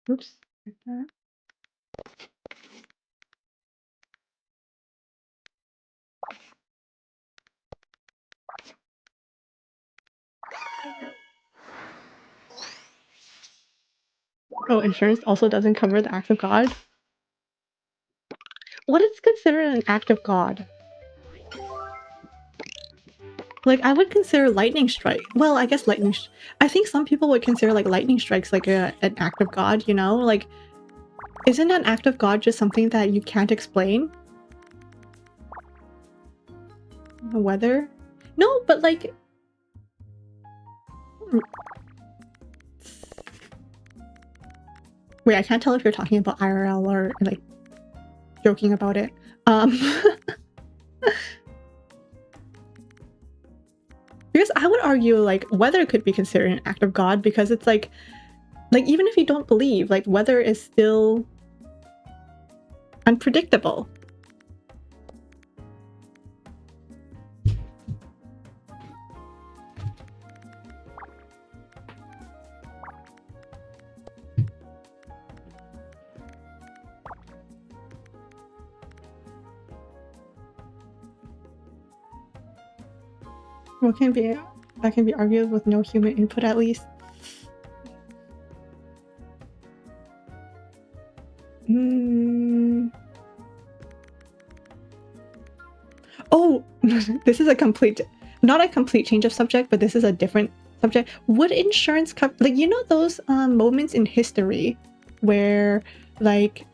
Oops. Like that. Oh, insurance also doesn't cover the act of God? What is considered an act of God? Like, I would consider lightning strike. Well, I guess I think some people would consider, like, lightning strikes like an act of God, you know? Like, isn't an act of God just something that you can't explain? The weather? No, but like... Wait, I can't tell if you're talking about IRL or, like, joking about it. Because I would argue, like, weather could be considered an act of God, because it's like even if you don't believe, like, weather is still unpredictable. What can be that can be argued with no human input, at least? Oh, this is not a complete change of subject, but this is a different subject. Would insurance cover, like, you know, those moments in history where, like,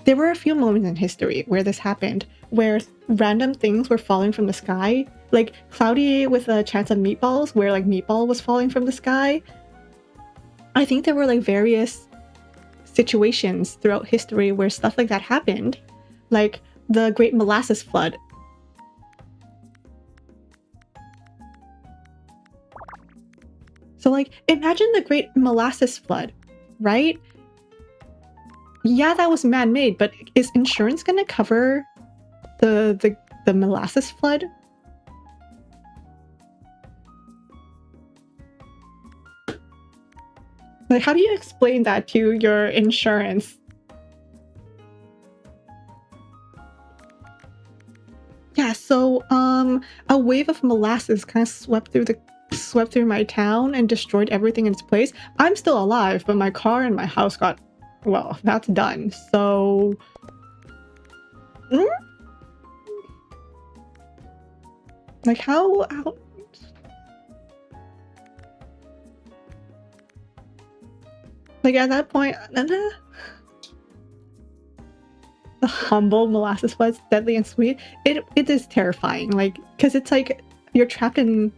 there were a few moments in history where this happened, where random things were falling from the sky, like Cloudy with a Chance of Meatballs, where, like, Meatball was falling from the sky. I think there were, like, various situations throughout history where stuff like that happened, like the Great Molasses Flood. So, like, imagine the Great Molasses Flood, right? Yeah, that was man-made, but is insurance gonna cover the molasses flood? Like, how do you explain that to your insurance? Yeah, so a wave of molasses kind of swept through my town and destroyed everything in its place. I'm still alive, but my car and my house got, well, that's done. So like, how like, at that point, the humble molasses was deadly and sweet. It is terrifying, like, because it's like you're trapped in,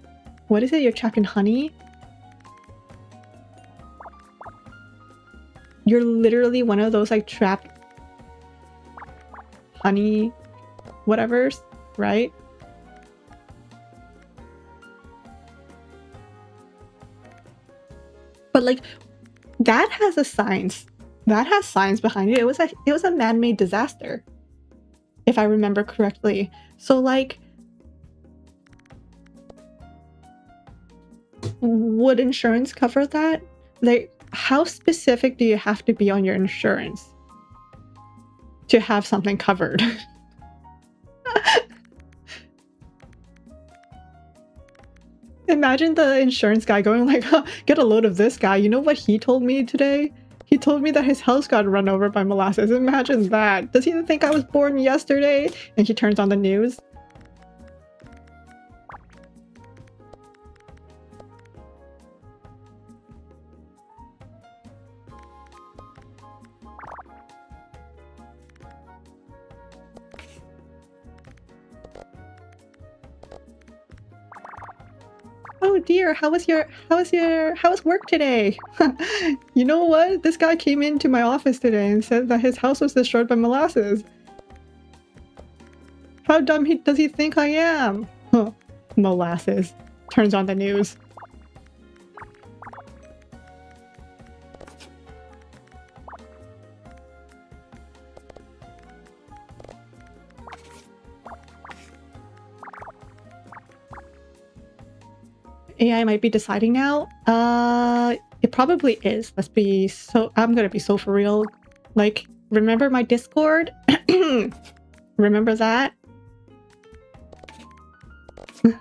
what is it? You're trapped in honey. You're literally one of those like trapped honey whatevers, right? But like that has a science. That has science behind it. It was a man-made disaster, if I remember correctly. So like, would insurance cover that? Like, how specific do you have to be on your insurance to have something covered? Imagine the insurance guy going like, huh, get a load of this guy. You know what he told me today? He told me that his house got run over by molasses. Imagine that. Does he think I was born yesterday? And he turns on the news. Oh dear, how was work today? You know what? This guy came into my office today and said that his house was destroyed by molasses. How dumb does he think I am? Huh. Molasses. Turns on the news. AI might be deciding now. It probably is. I'm gonna be so for real. Like, remember my Discord? Remember that? There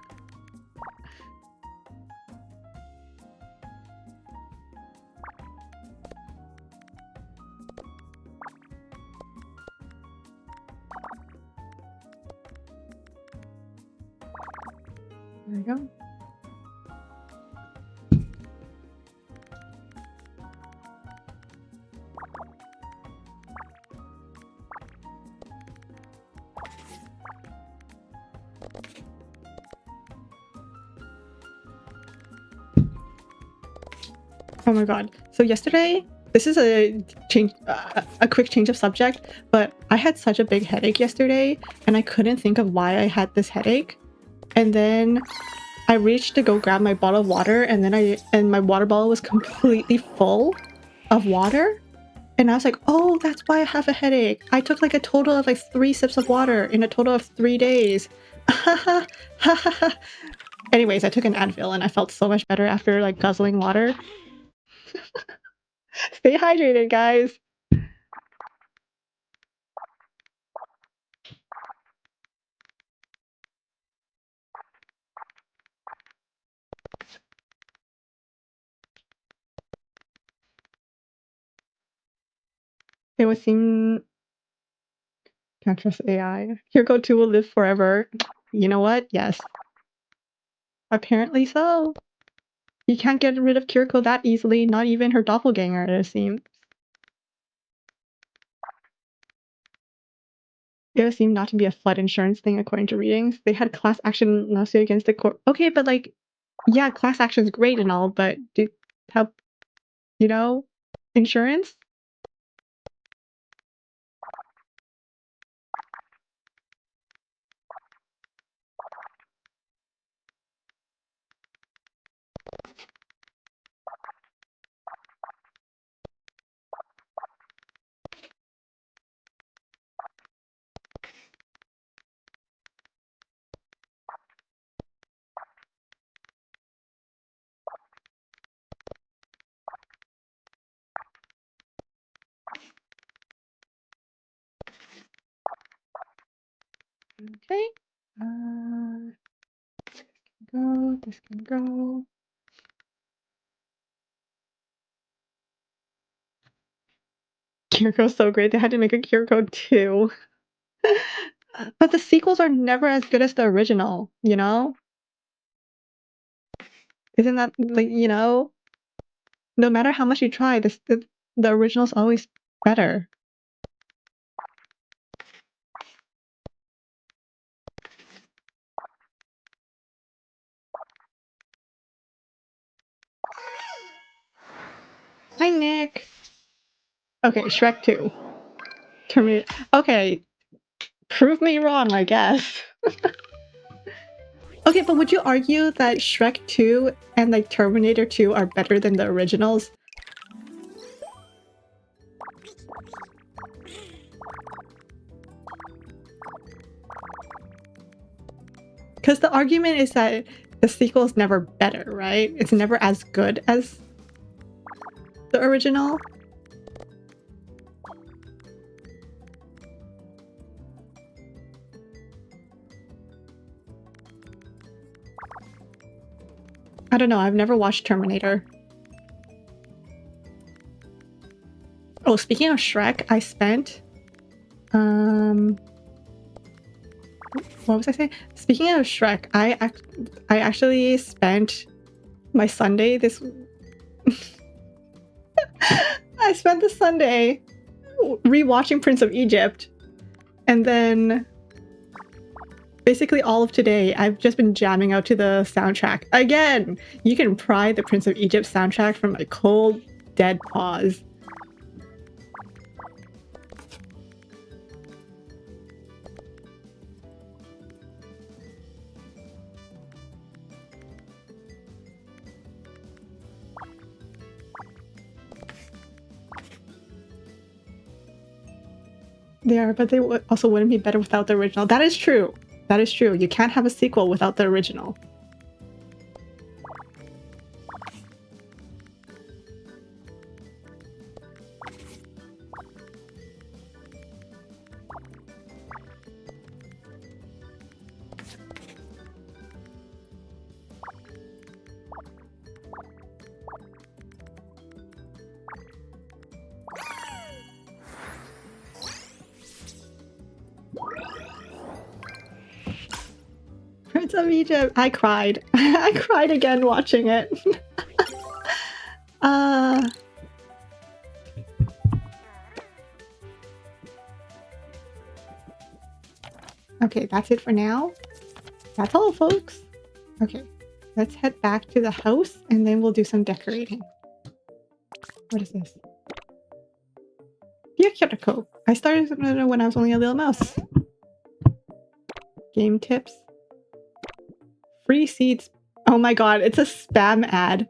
we go. Oh my god. So yesterday, this is a quick change of subject, but I had such a big headache yesterday and I couldn't think of why I had this headache. And then I reached to go grab my bottle of water and then my water bottle was completely full of water. And I was like, oh, that's why I have a headache. I took like a total of like 3 sips of water in a total of 3 days. Anyways, I took an Advil and I felt so much better after like guzzling water. Stay hydrated, guys. It would seem can't trust AI. Kiriko 2 will live forever. You know what? Yes. Apparently so. You can't get rid of Kiriko that easily, not even her doppelganger, it seems. It would seem not to be a flood insurance thing according to readings. They had class action lawsuit against the court. Okay, but like, yeah, class action's great and all, but help, you know, insurance? Okay. This can go. Kiriko's so great. They had to make a Kiriko 2. But the sequels are never as good as the original, you know? Isn't that, like, you know? No matter how much you try, the original's always better. Hi, Nick. Okay, Shrek 2. Terminator. Okay, prove me wrong, I guess. Okay, but would you argue that Shrek 2 and like Terminator 2 are better than the originals? Because the argument is that the sequel is never better, right? It's never as good as the original. I don't know, I've never watched Terminator. Oh, speaking of Shrek, I spent... what was I saying? Speaking of Shrek, I actually spent my Sunday this... I spent the Sunday rewatching Prince of Egypt. And then... basically all of today, I've just been jamming out to the soundtrack. Again, you can pry the Prince of Egypt soundtrack from my cold, dead paws. They are, but they also wouldn't be better without the original. That is true. That is true. You can't have a sequel without the original. Prince of Egypt. I cried. I cried again watching it. Okay, that's it for now. That's all, folks. Okay, let's head back to the house and then we'll do some decorating. What is this? Yakyotoko. I started when I was only a little mouse. Game tips. Free seeds. Oh my god, it's a spam ad.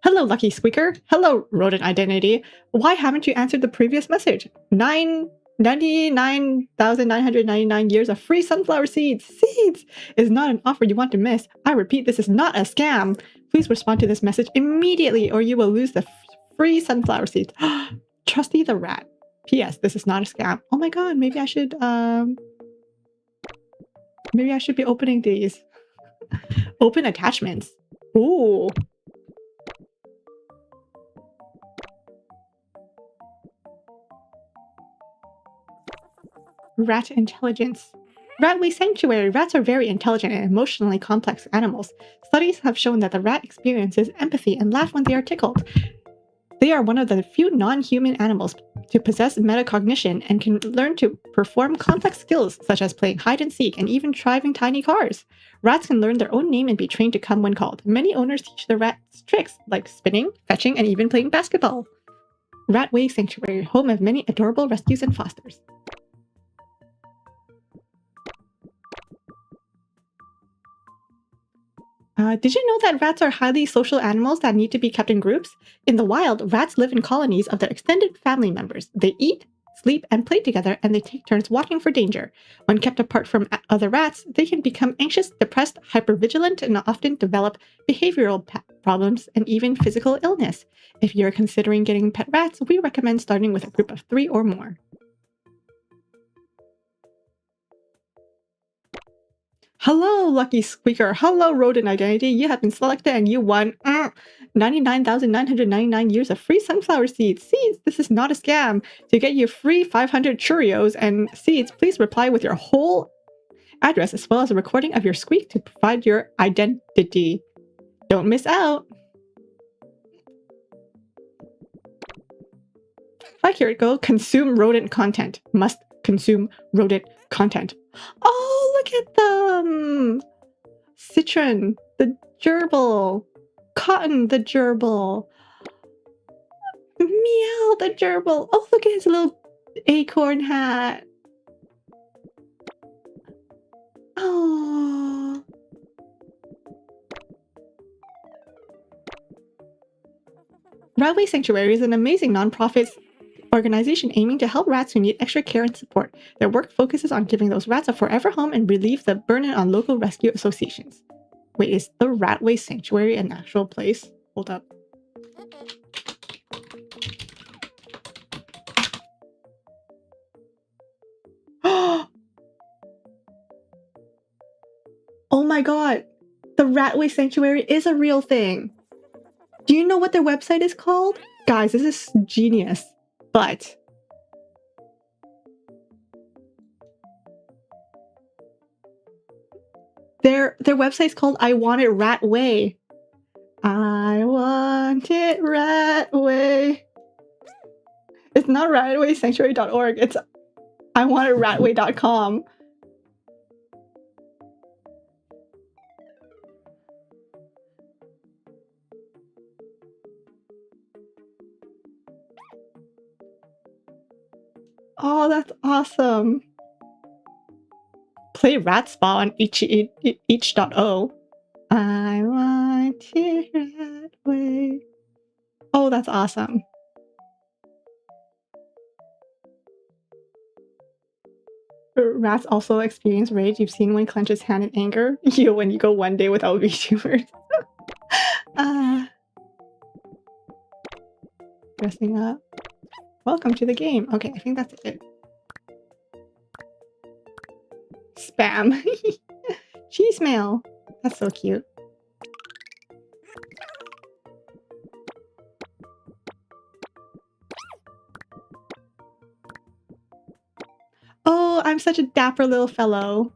Hello, Lucky Squeaker. Hello, Rodent Identity. Why haven't you answered the previous message? 99,999 years of free sunflower seeds. Seeds is not an offer you want to miss. I repeat, this is not a scam. Please respond to this message immediately or you will lose the free sunflower seeds. Trusty the rat. P.S. This is not a scam. Oh my god, maybe I should be opening these. Open attachments. Ooh. Rat intelligence. Ratly Sanctuary. Rats are very intelligent and emotionally complex animals. Studies have shown that the rat experiences empathy and laugh when they are tickled. They are one of the few non-human animals to possess metacognition and can learn to perform complex skills such as playing hide and seek and even driving tiny cars. Rats can learn their own name and be trained to come when called. Many owners teach the rats tricks like spinning, fetching, and even playing basketball. Ratway Sanctuary, home of many adorable rescues and fosters. Did you know that rats are highly social animals that need to be kept in groups? In the wild, rats live in colonies of their extended family members. They eat, sleep, and play together, and they take turns watching for danger. When kept apart from other rats, they can become anxious, depressed, hypervigilant, and often develop behavioral problems and even physical illness. If you're considering getting pet rats, we recommend starting with a group of 3 or more. Hello, Lucky Squeaker. Hello, Rodent Identity. You have been selected and you won 99,999 years of free sunflower seeds. Seeds, this is not a scam. To get you free 500 Cheerios and seeds, please reply with your whole address as well as a recording of your squeak to provide your identity. Don't miss out. Like, here it goes. Consume rodent content. Must consume rodent content. Oh, look at them! Citron, the gerbil. Cotton, the gerbil. Meow, the gerbil. Oh, look at his little acorn hat. Oh. Ratway Sanctuary is an amazing nonprofit organization aiming to help rats who need extra care and support. Their work focuses on giving those rats a forever home and relieve the burden on local rescue associations. Wait, is the Ratway Sanctuary an actual place? Hold up. Oh my god! The Ratway Sanctuary is a real thing! Do you know what their website is called? Guys, this is genius. But their website is called I Want It Ratway. I want it Ratway. It's not ratwaysanctuary.org. It's I want it ratway.com. Oh, that's awesome. Play Rat Spa on each.o. I want it Ratway. Oh, that's awesome. Rats also experience rage. You've seen one clench his hand in anger. You when you go one day without VTubers. Dressing up. Welcome to the game. Okay, I think that's it. Spam. Cheese mail. That's so cute. Oh, I'm such a dapper little fellow.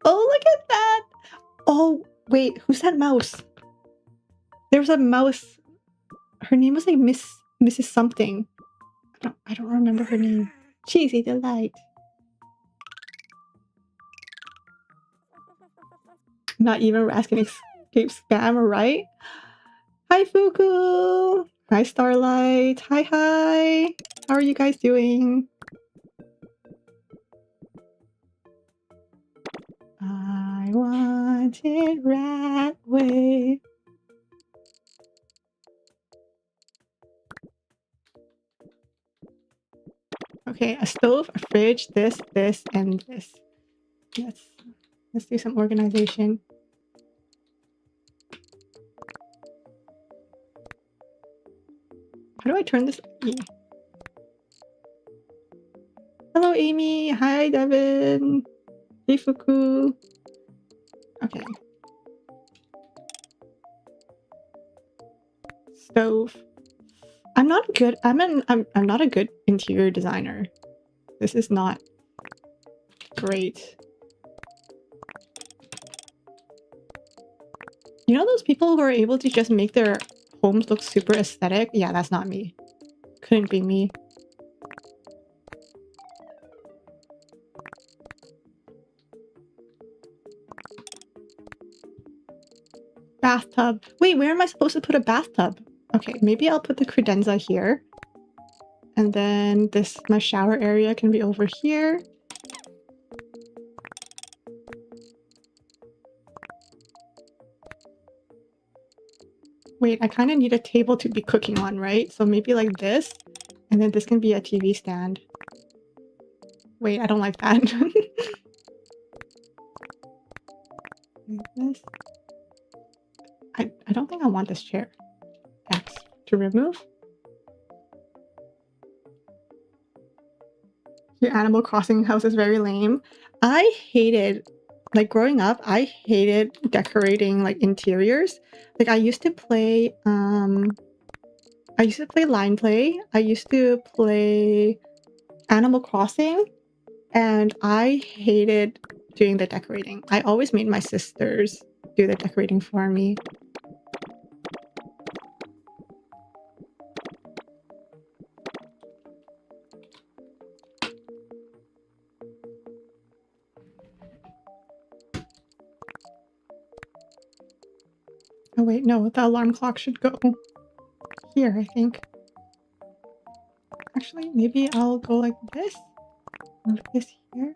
Oh, look at that. Oh, wait, who's that mouse? There was a mouse. Her name was like Mrs. something. I don't remember her name. Cheesy Delight. Not even Raskin escape spam, right? Hi, Fuku. Hi, Starlight. Hi. How are you guys doing? I want it Ratway. Okay, a stove, a fridge, this, and this. Let's do some organization. How do I turn this? Hello, Amy. Hi, Devin. Hey, Fuku. Okay. Stove. I'm not a good interior designer. This is not great. You know those people who are able to just make their homes look super aesthetic? Yeah, that's not me. Couldn't be me. Bathtub. Wait, where am I supposed to put a bathtub? Okay, maybe I'll put the credenza here. And then my shower area can be over here. Wait, I kind of need a table to be cooking on, right? So maybe like this, and then this can be a TV stand. Wait, I don't like that. Like this. I don't think I want this chair. X to remove. Your Animal Crossing house is very lame. I hated, like growing up, I hated decorating like interiors. Like I used to play Line Play. I used to play Animal Crossing, and I hated doing the decorating. I always made my sisters do the decorating for me. Oh wait, no, the alarm clock should go here, I think. Actually, maybe I'll go like this. Move this here.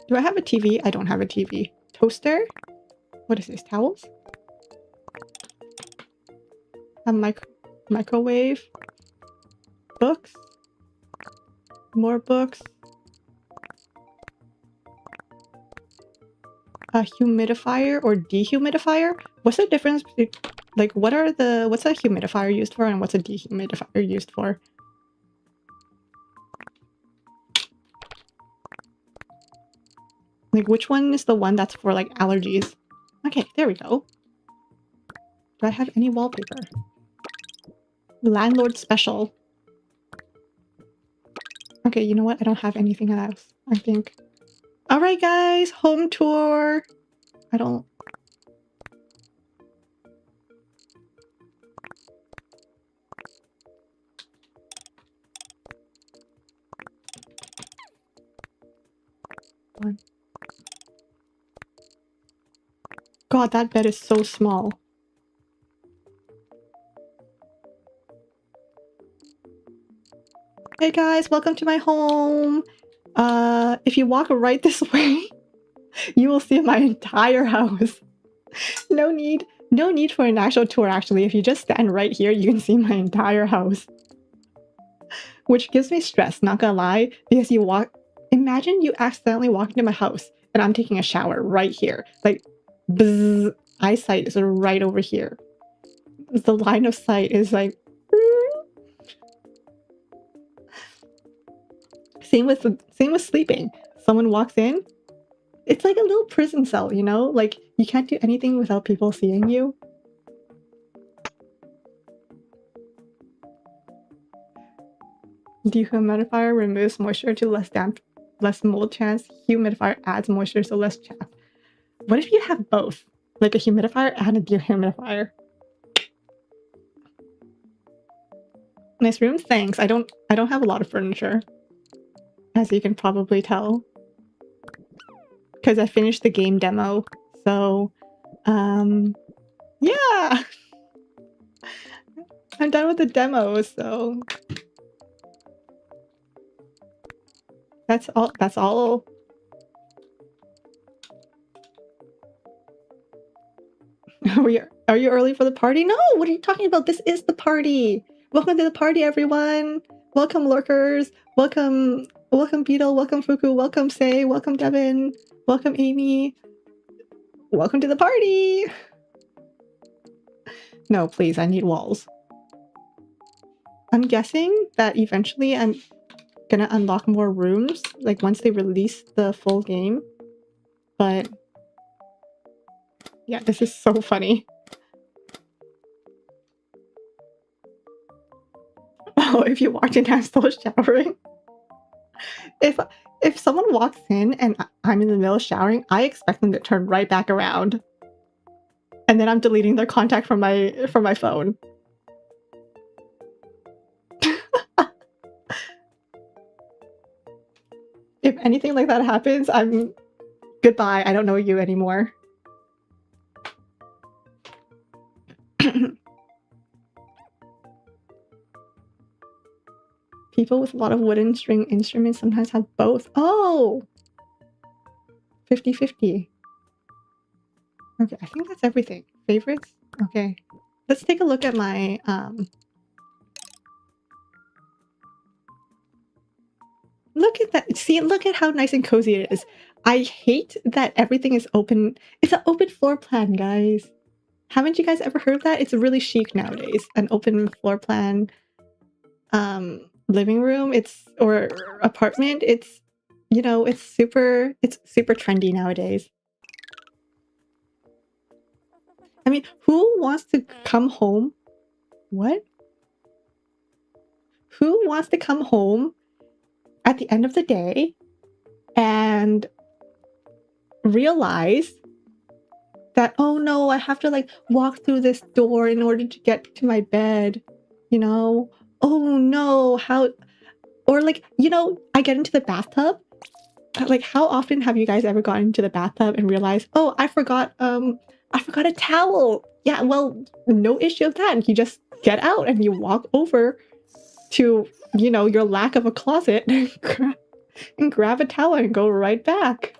Do I have a TV? I don't have a TV. Toaster? What is this? Towels? A microwave? Books? More books? A humidifier or dehumidifier? What's the difference between, like, what's a humidifier used for and what's a dehumidifier used for? Like, which one is the one that's for, like, allergies? Okay, there we go. Do I have any wallpaper? Landlord special. Okay, you know what? I don't have anything else, I think. Alright, guys! Home tour! I don't... God, that bed is so small. Hey guys, welcome to my home! If you walk right this way, you will see my entire house. No need for an actual tour, actually. If you just stand right here, you can see my entire house. Which gives me stress, not gonna lie, because you walk... Imagine you accidentally walk into my house, and I'm taking a shower right here. Like, bzzz, eyesight is right over here. The line of sight is like... Same with sleeping. Someone walks in, it's like a little prison cell, you know? Like, you can't do anything without people seeing you. Dehumidifier removes moisture to less damp, less mold chance. Humidifier adds moisture so less chaff. What if you have both? Like a humidifier and a dehumidifier? Nice room, thanks. I don't have a lot of furniture, as you can probably tell, because I finished the game demo. So, yeah, I'm done with the demo. So that's all. That's all. Are you early for the party? No, what are you talking about? This is the party. Welcome to the party, everyone. Welcome, lurkers. Welcome Beetle. Welcome Fuku. Welcome Say. Welcome Devin. Welcome Amy. Welcome to the party. No, please, I need walls. I'm guessing that eventually I'm gonna unlock more rooms, like once they release the full game. But yeah, this is so funny. Oh, if you walked in, I'm still showering. If someone walks in and I'm in the middle of showering, I expect them to turn right back around. And then I'm deleting their contact from my phone. If anything like that happens, I'm... Goodbye, I don't know you anymore. People with a lot of wooden string instruments sometimes have both. Oh! 50-50. Okay, I think that's everything. Favorites? Okay. Let's take a look at my, Look at that. See, look at how nice and cozy it is. I hate that everything is open. It's an open floor plan, guys. Haven't you guys ever heard of that? It's really chic nowadays. An open floor plan, living room, or apartment. It's, you know, it's super trendy nowadays. I mean, who wants to come home? What? Who wants to come home at the end of the day and realize that, oh no, I have to like walk through this door in order to get to my bed, you know? Oh no, how... Or like, you know, I get into the bathtub. Like, how often have you guys ever gotten into the bathtub and realized, oh, I forgot I forgot a towel. Yeah, well, no issue of that. You just get out and you walk over to, you know, your lack of a closet and grab a towel and go right back.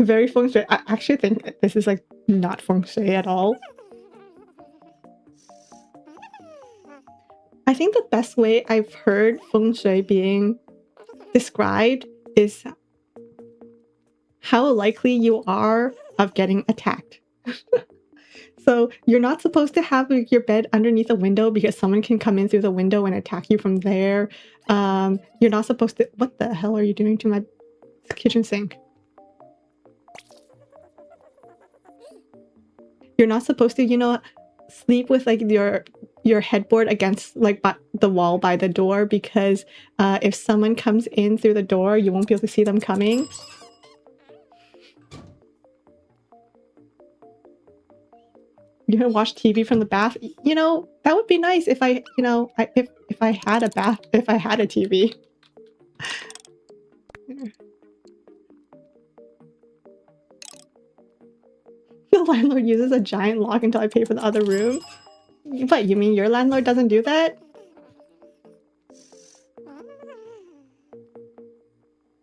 Very feng shui. I actually think this is like not feng shui at all. I think the best way I've heard feng shui being described is how likely you are of getting attacked. So you're not supposed to have your bed underneath a window because someone can come in through the window and attack you from there. You're not supposed to... What the hell are you doing to my kitchen sink? You're not supposed to, you know, sleep with like your headboard against like the wall by the door because if someone comes in through the door, you won't be able to see them coming. You're gonna watch TV from the bath. You know, that would be nice if I, you know, if I had a bath, if I had a TV. The landlord uses a giant lock until I pay for the other room. What, you mean your landlord doesn't do that?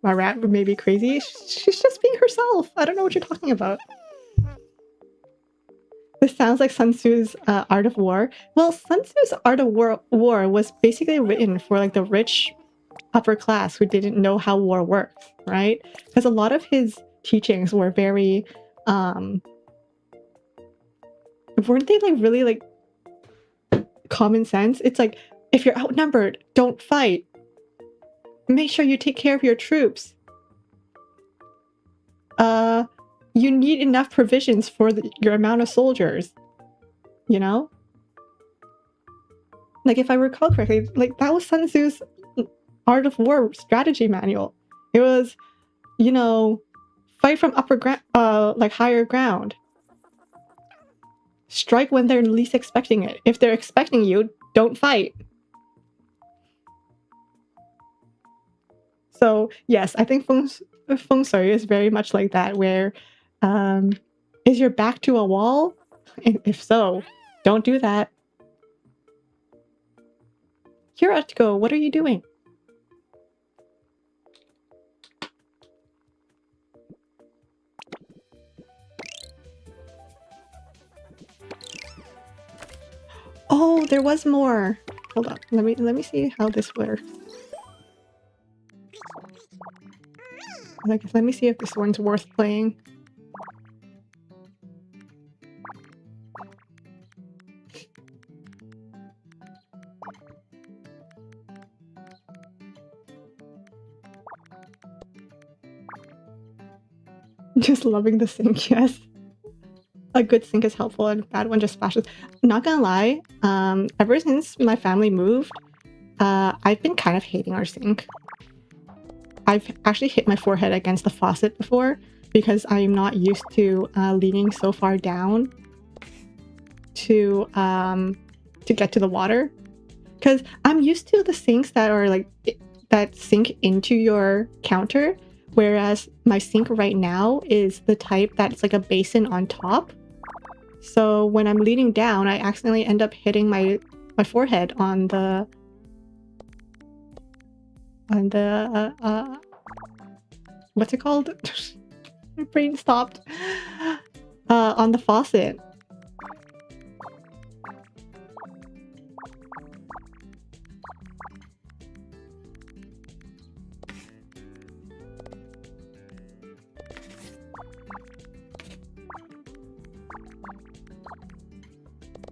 My rat may be crazy. She's just being herself. I don't know what you're talking about. This sounds like Sun Tzu's Art of War. Well, Sun Tzu's Art of War was basically written for like the rich upper class who didn't know how war works, right? Because a lot of his teachings were very, weren't they like really like common sense? It's like, if you're outnumbered, don't fight. Make sure you take care of your troops. You need enough provisions for your amount of soldiers. You know? Like, if I recall correctly, like, that was Sun Tzu's Art of War strategy manual. It was, you know, fight from like higher ground. Strike when they're least expecting it. If they're expecting you, don't fight. So, yes, I think feng shui is very much like that, where is your back to a wall? If so, don't do that. Hirachiko, what are you doing? Oh, there was more. Hold on. Let me see how this works. Like, let me see if this one's worth playing. Just loving the sink, yes. A good sink is helpful and a bad one just splashes. Not gonna lie, ever since my family moved, I've been kind of hating our sink. I've actually hit my forehead against the faucet before because I'm not used to leaning so far down to get to the water. Because I'm used to the sinks that are like that sink into your counter, whereas my sink right now is the type that's like a basin on top. So when I'm leaning down, I accidentally end up hitting my forehead on the what's it called? My brain stopped. On the faucet.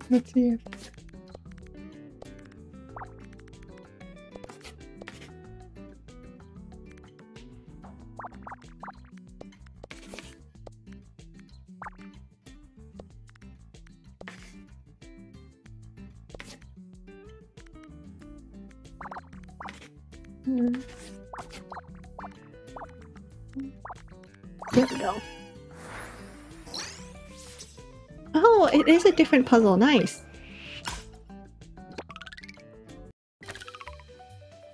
Let's see. There we go. Oh, it is a different puzzle. Nice.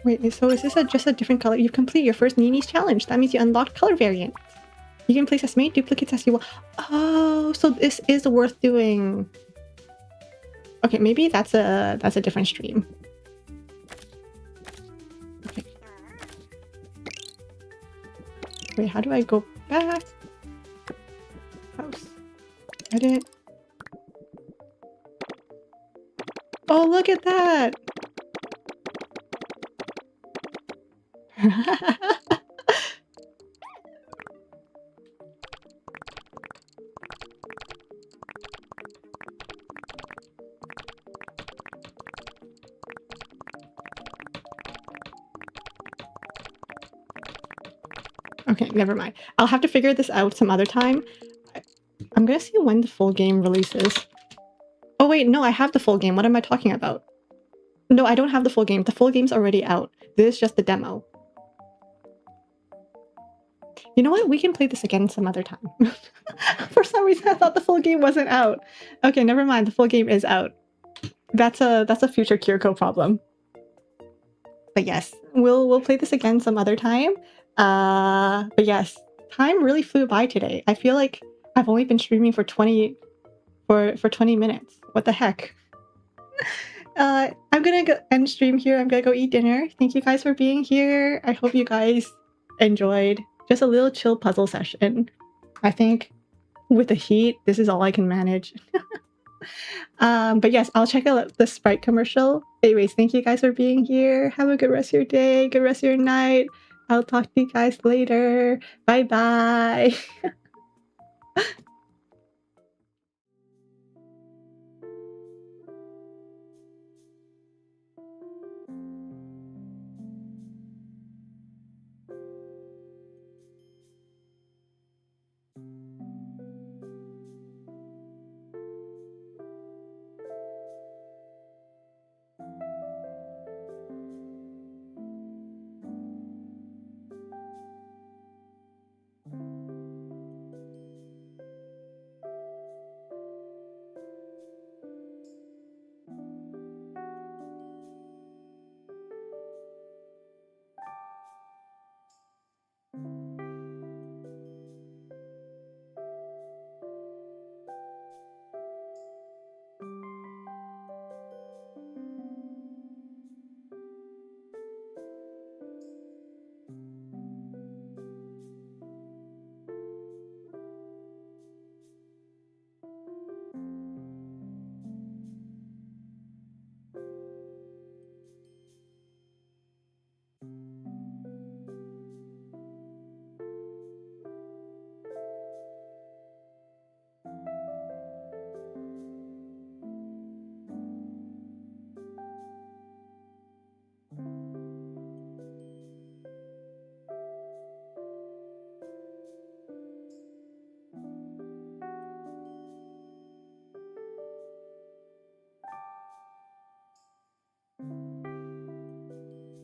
Wait, so is this just a different color? You've completed your first Nini's challenge. That means you unlocked color variant. You can place as many duplicates as you want. Oh, so this is worth doing. Okay, maybe that's a different stream. Okay. Wait, how do I go back? House. Edit. Oh, look at that! Okay, never mind. I'll have to figure this out some other time. I'm gonna see when the full game releases. Oh wait, no, I have the full game. What am I talking about? No, I don't have the full game. The full game's already out. This is just the demo. You know what? We can play this again some other time. For some reason, I thought the full game wasn't out. Okay, never mind. The full game is out. That's a future Kiriko problem. But yes, we'll play this again some other time. But yes, time really flew by today. I feel like I've only been streaming for 20 minutes. What the heck? I'm gonna go end stream here. I'm gonna go eat dinner. Thank you guys for being here. I hope you guys enjoyed just a little chill puzzle session. I think with the heat, this is all I can manage. But yes, I'll check out the Sprite commercial. Anyways, thank you guys for being here. Have a good rest of your day, good rest of your night. I'll talk to you guys later. Bye bye.